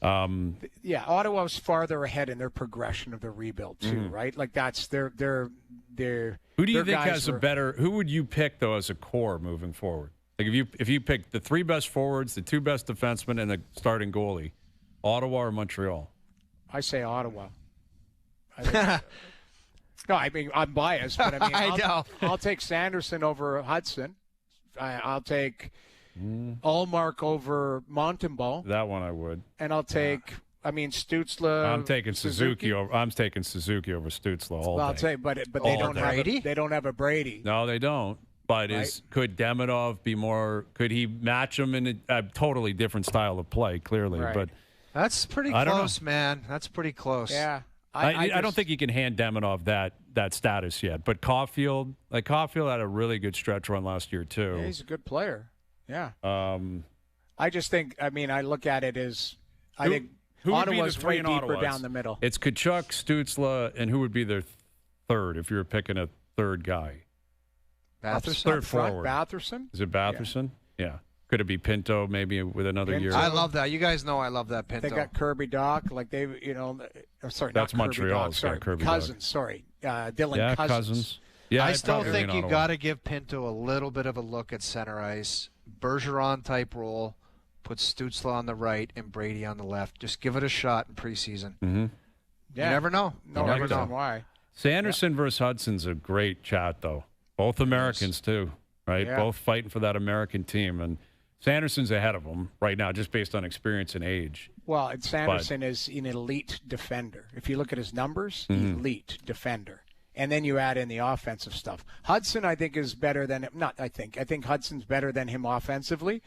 S3: Ottawa was farther ahead in their progression of the rebuild too, right? Like that's their.
S2: Who do you think has a better? Who would you pick though as a core moving forward? Like if you pick the 3 best forwards, the 2 best defensemen, and the starting goalie, Ottawa or Montreal?
S3: I say Ottawa. No, I mean I'm biased, but I mean I'll take Sanderson over Hudson. I'll take Ullmark over Montembeault.
S2: That one I would.
S3: And I'll take. I mean Stützle.
S2: I'm taking Suzuki over. I'm taking Suzuki over Stützle all day.
S3: I'll say, but they don't have Brady. They don't have a Brady.
S2: No, they don't. But could Demidov be more? Could he match him in a totally different style of play? Clearly, but
S4: that's pretty close, man. That's pretty close.
S3: Yeah.
S2: I don't think you can hand Demidov that status yet. But Caulfield had a really good stretch run last year too.
S3: Yeah, he's a good player. Yeah. I just think. I mean, I look at it as I think Ottawa's way deeper down the middle.
S2: It's Tkachuk, Stützle, and who would be their third if you were picking a third guy?
S4: Batherson.
S2: Third forward.
S3: Batherson.
S2: Is it Batherson? Yeah. Could it be Pinto maybe with another year?
S4: I love that. You guys know I love that Pinto.
S3: They got Kirby Doc. Like they, sorry,
S2: that's
S3: not
S2: Montreal.
S3: Sorry,
S2: Kirby
S3: Cousins.
S2: Doc.
S3: Sorry, Dylan Cousins.
S2: Yeah,
S4: I still think you got to give Pinto a little bit of a look at center ice. Bergeron type role. Put Stützle on the right and Brady on the left. Just give it a shot in preseason.
S2: Mm-hmm.
S3: Yeah.
S4: You never know.
S3: You never know why.
S2: Sanderson versus Hudson's a great chat, though. Both Americans, too, right?
S3: Yeah.
S2: Both fighting for that American team. And Sanderson's ahead of him right now just based on experience and age.
S3: Well, Sanderson is an elite defender. If you look at his numbers, elite defender. And then you add in the offensive stuff. Hudson, I think, is better than him. I think Hudson's better than him offensively.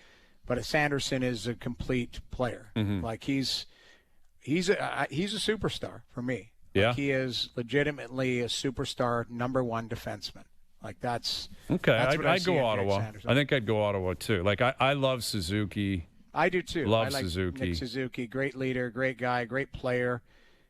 S3: But Sanderson is a complete player.
S2: Mm-hmm.
S3: Like he's a superstar for me.
S2: Yeah,
S3: like he is legitimately a superstar, #1 defenseman. Like that's
S2: okay.
S3: That's
S2: I'd go Ottawa. I think I'd go Ottawa too. Like I love Suzuki.
S3: I do too.
S2: Love
S3: I like
S2: Suzuki.
S3: Nick Suzuki, great leader, great guy, great player.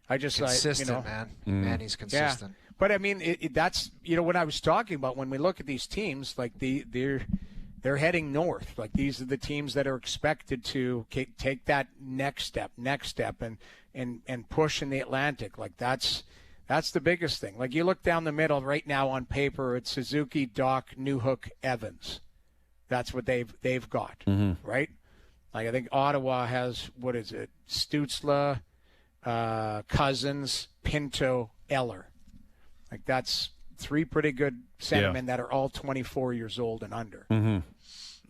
S4: Consistent, man. Man, he's consistent.
S3: Yeah. But I mean, that's what I was talking about when we look at these teams. Like they're heading north. Like these are the teams that are expected to take that next step, and push in the Atlantic. Like that's the biggest thing. Like you look down the middle right now on paper, it's Suzuki, Doc, Newhook, Evans. That's what they've got, right? Like I think Ottawa has Stützle, Cousins, Pinto, Eller. Like that's 3 pretty good centermen that are all 24 years old and under.
S2: Mm-hmm.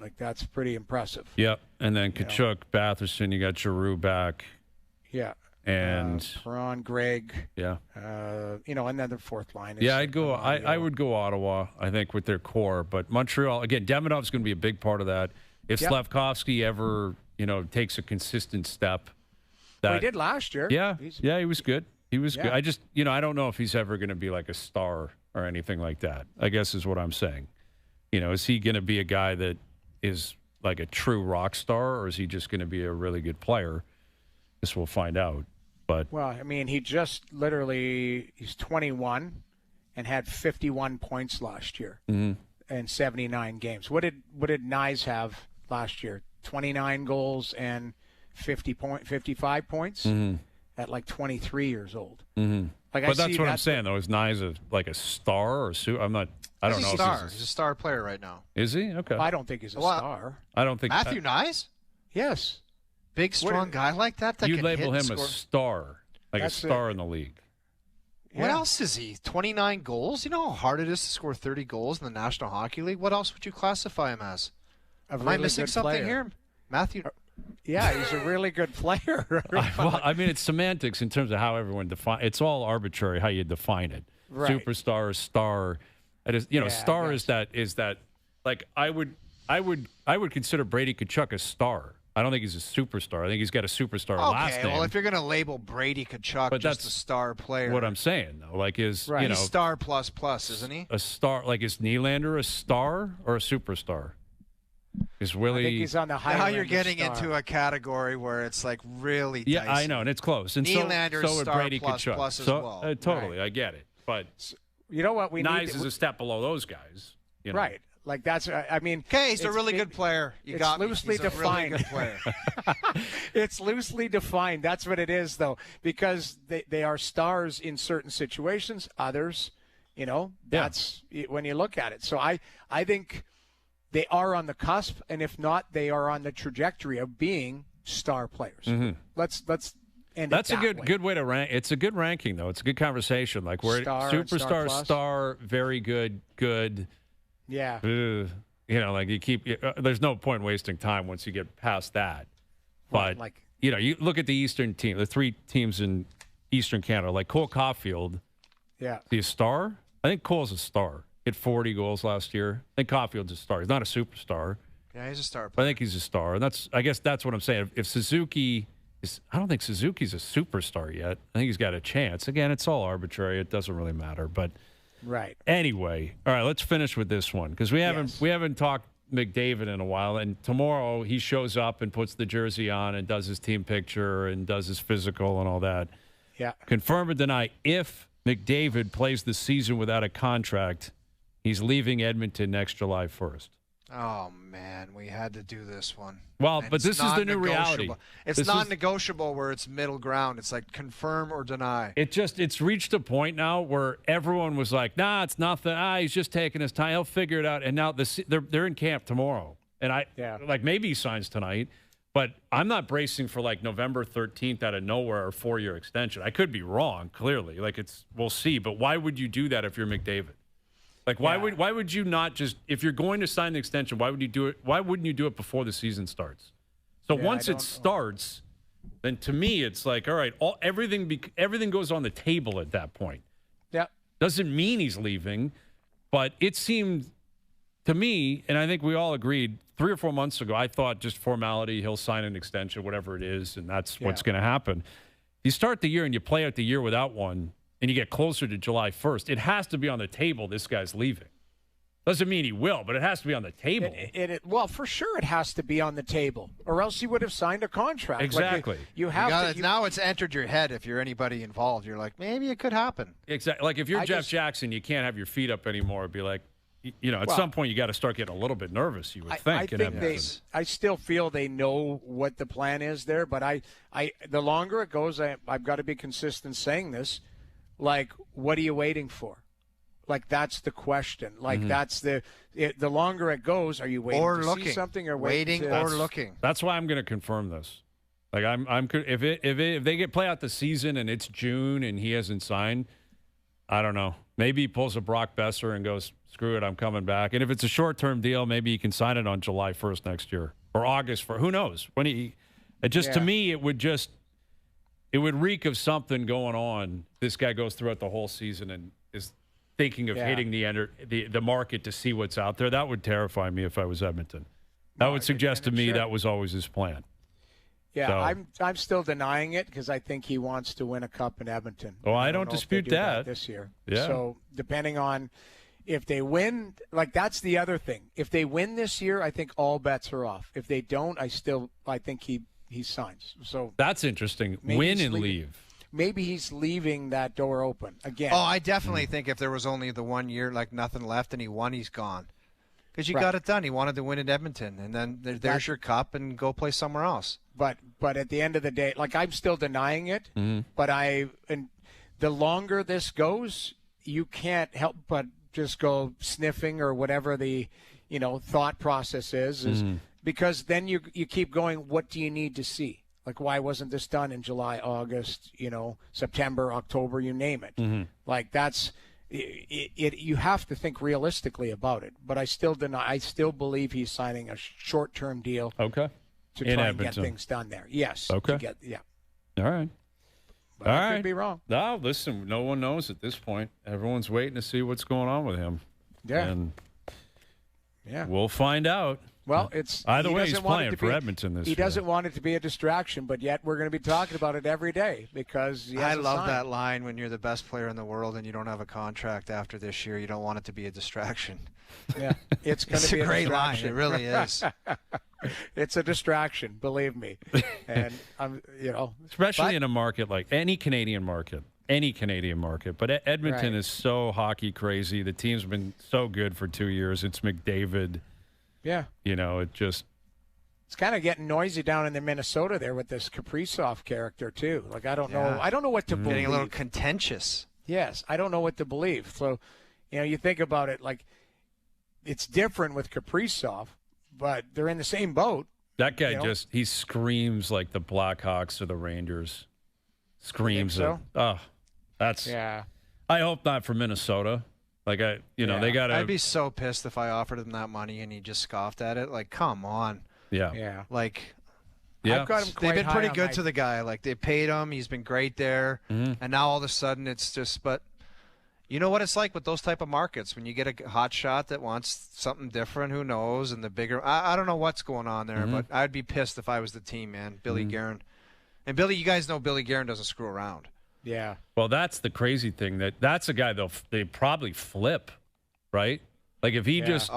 S3: Like that's pretty impressive.
S2: Yep. And then Tkachuk, Batherson, you got Giroux back.
S3: Yeah.
S2: and
S3: Perron, Greg.
S2: Yeah.
S3: And then the fourth line.
S2: Yeah, I would go Ottawa, I think, with their core. But Montreal, again, Demonov's going to be a big part of that. If Slavkovsky ever, takes a consistent step.
S3: He did last year.
S2: Yeah, he was good. He was good. I just, I don't know if he's ever going to be like a star or anything like that, I guess is what I'm saying. Is he going to be a guy that is like a true rock star, or is he just going to be a really good player? This we'll find out. But
S3: he just he's 21 and had 51 points last year in 79 games. What did Nyes have last year? 29 goals and 55 points at like 23 years old.
S2: Mm-hmm. But that's what I'm saying, though. Is Nyes a star or I don't know.
S4: He's a star player right now.
S2: Is he? Okay.
S3: I don't think he's a star.
S2: I don't think
S4: Matthew Nyes?
S3: Yes.
S4: Big, strong guy like that
S2: you
S4: can
S2: label
S4: hit
S2: him
S4: and
S2: a
S4: score.
S2: star, like a star in the league.
S4: What else is he? 29 goals? You know how hard it is to score 30 goals in the National Hockey League? What else would you classify him as? Am I missing something here? Matthew?
S3: Yeah, he's a really good player.
S2: It's semantics in terms of how everyone define. It's all arbitrary how you define it.
S3: Right.
S2: Superstar, star. Star is that. Like I would consider Brady Tkachuk a star. I don't think he's a superstar. I think he's got a superstar last name.
S4: Okay, well, if you're going to label Brady Tkachuk just a star player.
S2: What I'm saying, though,
S4: he's star plus, isn't he?
S2: A star, like is Nylander a star or a superstar? Is Willie?
S3: I think he's on the high.
S4: Now you're getting into a category where it's like really dicey.
S2: Yeah, I know, and it's close. And
S4: Nylander's
S2: so would
S4: star
S2: Brady Tkachuk.
S4: plus as well.
S2: Totally,
S3: right.
S2: I get it. But
S3: you know what?
S2: Nyes is a step below those guys.
S3: Right. Like that's.
S4: Okay, he's a really good player. He's
S3: loosely defined.
S4: A really good player.
S3: It's loosely defined. That's what it is, though, because they are stars in certain situations. Others, that's when you look at it. So I think they are on the cusp, and if not, they are on the trajectory of being star players. Mm-hmm. Let's end
S2: That's
S3: it that way.
S2: good way to rank. It's a good ranking, though. It's a good conversation. Like where superstar, star, very good.
S3: Yeah.
S2: Like you keep. There's no point wasting time once you get past that. But you look at the Eastern team, the three teams in Eastern Canada, like Cole Caulfield.
S3: Yeah.
S2: Is he a star? I think Cole's a star. Hit 40 goals last year. I think Caulfield's a star. He's not a superstar.
S4: Yeah, he's a star player.
S2: But I think he's a star, and I guess that's what I'm saying. If Suzuki is, I don't think Suzuki's a superstar yet. I think he's got a chance. Again, it's all arbitrary. It doesn't really matter, but.
S3: Right.
S2: Anyway, all right, let's finish with this one because we haven't talked McDavid in a while, and tomorrow he shows up and puts the jersey on and does his team picture and does his physical and all that.
S3: Yeah.
S2: Confirm or deny, if McDavid plays the season without a contract, he's leaving Edmonton next July 1st.
S4: Oh, man, we had to do this one.
S2: Well, but this is the new reality.
S4: It's non-negotiable where it's middle ground. It's like confirm or deny.
S2: It's reached a point now where everyone was like, nah, it's nothing. He's just taking his time. He'll figure it out. And now they're in camp tomorrow. And maybe he signs tonight. But I'm not bracing for like November 13th out of nowhere or 4-year extension. I could be wrong, clearly. We'll see. But why would you do that if you're McDavid? Like, why would you not just, if you're going to sign the extension, why would you do it? Why wouldn't you do it before the season starts? So once it starts, then to me, it's like, all right, everything goes on the table at that point.
S3: Yeah.
S2: Doesn't mean he's leaving, but it seemed to me, and I think we all agreed 3 or 4 months ago, I thought just formality, he'll sign an extension, whatever it is, and that's what's going to happen. You start the year and you play out the year without one, and you get closer to July 1st, it has to be on the table this guy's leaving. Doesn't mean he will, but it has to be on the table.
S3: Well, for sure it has to be on the table, or else he would have signed a contract.
S2: Exactly.
S4: Now it's entered your head if you're anybody involved. You're like, maybe it could happen.
S2: Exactly. Like if you're Jeff Jackson, you can't have your feet up anymore. It'd be like, at some point you got to start getting a little bit nervous, you would think.
S3: I still feel they know what the plan is there, but the longer it goes, I've got to be consistent saying this. Like, what are you waiting for? Like, that's the question. Like, that's the longer it goes, are you waiting to see something or
S4: waiting or looking?
S2: That's why I'm going to confirm this. Like, if they play out the season and it's June and he hasn't signed, I don't know. Maybe he pulls a Brock Besser and goes, screw it, I'm coming back. And if it's a short-term deal, maybe he can sign it on July 1st next year or August 1st. Who knows? To me, it would just. it would reek of something going on. This guy goes throughout the whole season and is thinking of hitting the market to see what's out there. That would terrify me if I was Edmonton. That would suggest to me that was always his plan.
S3: Yeah,
S2: so,
S3: I'm still denying it because I think he wants to win a cup in Edmonton.
S2: Oh, I don't dispute that
S3: this year.
S2: Yeah.
S3: So depending on if they win, like that's the other thing. If they win this year, I think all bets are off. If they don't, I think he signs. So
S2: that's interesting. Win and leave.
S3: Maybe he's leaving that door open again.
S4: Oh, I definitely think if there was only the 1 year, like nothing left, and he won, he's gone. Because you got it done. He wanted to win in Edmonton, and then there's your cup, and go play somewhere else.
S3: But at the end of the day, like I'm still denying it. But and the longer this goes, you can't help but just go sniffing or whatever the thought process is because then you keep going. What do you need to see? Like, why wasn't this done in July, August, September, October, you name it? Like that's. You have to think realistically about it, but I still believe he's signing a short-term deal.
S2: Okay.
S3: To try and get things done there. Yes.
S2: Okay. All right.
S3: But I could be wrong.
S2: No, listen, no one knows at this point. Everyone's waiting to see what's going on with him.
S3: Yeah.
S2: And we'll find out.
S3: Well, it's
S2: either way, he's playing for Edmonton this year.
S3: He doesn't want it to be a distraction, but yet we're going to be talking about it every day because
S4: I love that line when you're the best player in the world and you don't have a contract after this year. You don't want it to be a distraction.
S3: Yeah, it's going to be
S4: a great line. It really is.
S3: It's a distraction, believe me. And I'm,
S2: especially in a market like any Canadian market. But Edmonton is so hockey crazy. The team's been so good for 2 years. It's McDavid.
S3: Yeah.
S2: It's
S3: kind of getting noisy down in the Minnesota there with this Kaprizov character too. Like I don't know what to believe.
S4: Getting a little contentious.
S3: Yes, I don't know what to believe. So, you think about it like it's different with Kaprizov, but they're in the same boat.
S2: That guy he screams like the Blackhawks or the Rangers. Screams
S3: so?
S2: I hope not for Minnesota. Like they got to.
S4: I'd be so pissed if I offered him that money and he just scoffed at it. Like, come on.
S2: Yeah.
S3: Yeah.
S4: Like,
S3: I've got him
S4: they've been pretty good to the guy. Like, they paid him. He's been great there. And now all of a sudden it's just, but you know what it's like with those type of markets when you get a hot shot that wants something different. Who knows? And the bigger, I don't know what's going on there, but I'd be pissed if I was the team, man. Billy Guerin. And Billy, you guys know Billy Guerin doesn't screw around.
S3: Yeah.
S2: Well, that's the crazy thing. That's a guy they probably flip, right? Like if he just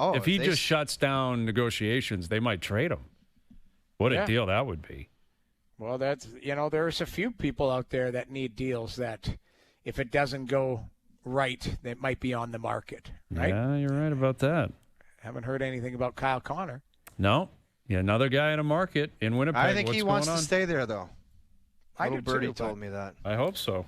S2: shuts down negotiations, they might trade him. What a deal that would be.
S3: Well, that's there's a few people out there that need deals that if it doesn't go right, they might be on the market, right?
S2: Yeah, you're right about that.
S3: Haven't heard anything about Kyle Connor.
S2: No. Yeah, another guy in a market in Winnipeg.
S4: I think he wants to stay there though.
S3: Little
S4: Birdie told me that.
S2: I hope so.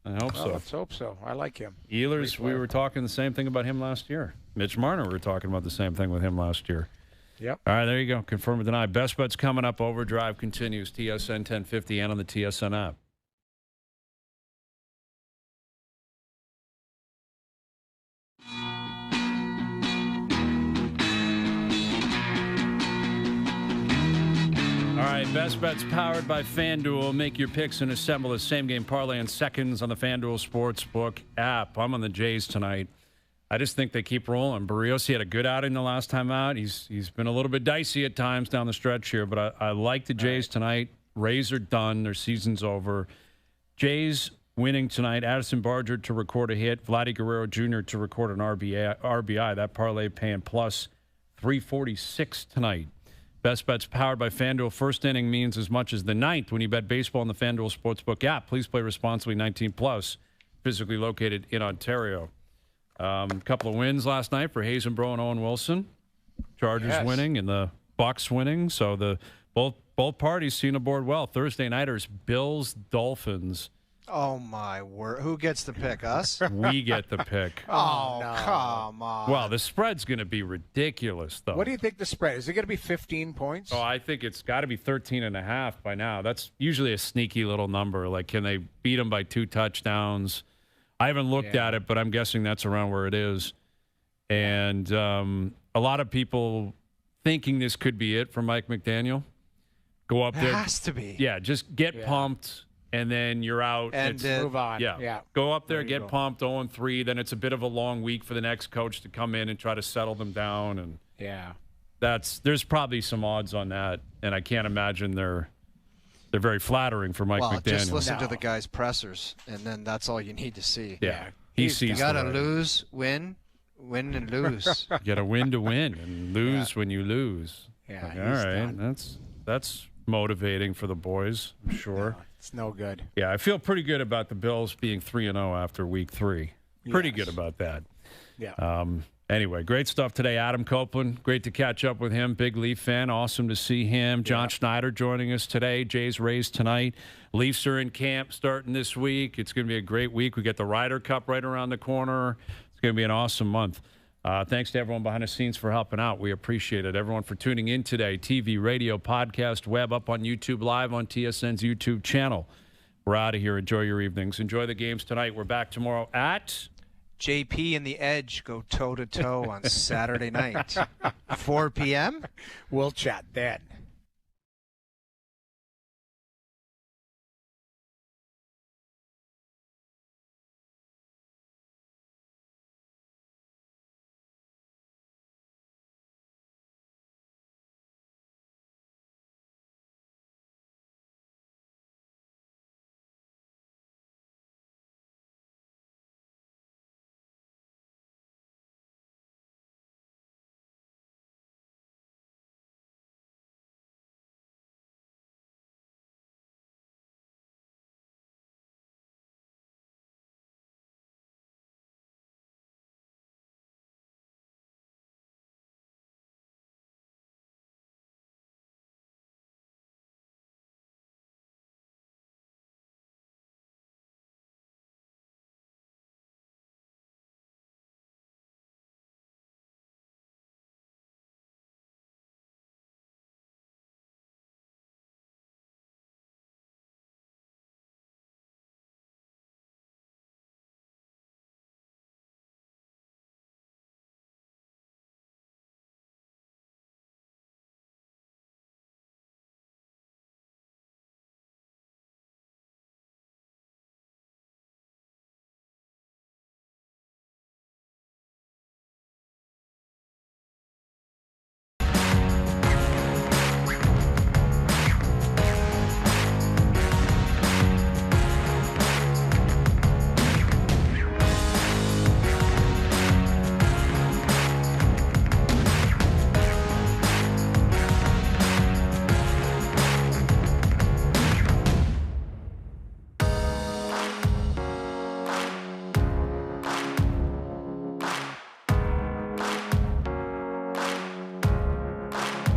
S3: Let's hope so. I like him.
S2: Ehlers, we were talking the same thing about him last year. Mitch Marner, we were talking about the same thing with him last year.
S3: Yep.
S2: All right, there you go. Confirm or deny. Best Bets coming up. OverDrive continues. TSN 1050 and on the TSN app. All right, Best Bets powered by FanDuel. Make your picks and assemble a same-game parlay in seconds on the FanDuel Sportsbook app. I'm on the Jays tonight. I just think they keep rolling. Barrios, he had a good outing the last time out. He's been a little bit dicey at times down the stretch here, but I like the Jays tonight. Rays are done. Their season's over. Jays winning tonight. Addison Barger to record a hit. Vladdy Guerrero Jr. to record an RBI. That parlay paying plus 346 tonight. Best Bets powered by FanDuel. First inning means as much as the ninth when you bet baseball on the FanDuel Sportsbook app. Please play responsibly, 18 plus, physically located in Ontario. Couple of wins last night for Hazenbrough and Owen Wilson. Chargers winning and the Bucks winning. So the both parties seem to board well. Thursday nighters, Bills, Dolphins.
S4: Oh, my word. Who gets to pick? Us?
S2: We get the pick.
S4: Oh, no. Come on.
S2: Well, the spread's going to be ridiculous, though.
S3: What do you think the spread is? It going to be 15 points?
S2: Oh, I think it's got to be 13.5 by now. That's usually a sneaky little number. Like, can they beat them by 2 touchdowns? I haven't looked at it, but I'm guessing that's around where it is. And a lot of people thinking this could be it for Mike McDaniel. Go up there.
S4: It has to be.
S2: Yeah, just get pumped. and then you're out.
S4: And
S3: move on.
S2: Yeah. Go up there, get pumped, 0-3. Then it's a bit of a long week for the next coach to come in and try to settle them down. And there's probably some odds on that, and I can't imagine they're very flattering for Mike McDaniel.
S4: Just listen to the guy's pressers, and then that's all you need to see.
S2: Yeah. He sees
S4: you got to lose, win and lose.
S2: You got to win to win and lose when you lose.
S3: Yeah.
S2: Like, all right. That's motivating for the boys, I'm sure.
S3: No, it's no good.
S2: Yeah, I feel pretty good about the Bills being 3-0 after week 3. Pretty good about that.
S3: Yeah.
S2: Anyway, great stuff today. Adam Copeland, great to catch up with him. Big Leaf fan. Awesome to see him. John Schneider joining us today. Jays Rays tonight. Leafs are in camp starting this week. It's going to be a great week. We got the Ryder Cup right around the corner. It's going to be an awesome month. Thanks to everyone behind the scenes for helping out. We appreciate it. Everyone for tuning in today. TV, radio, podcast, web, up on YouTube, live on TSN's YouTube channel. We're out of here. Enjoy your evenings. Enjoy the games tonight. We're back tomorrow at...
S4: JP and the Edge go toe-to-toe on Saturday night. 4 p.m.?
S3: We'll chat then.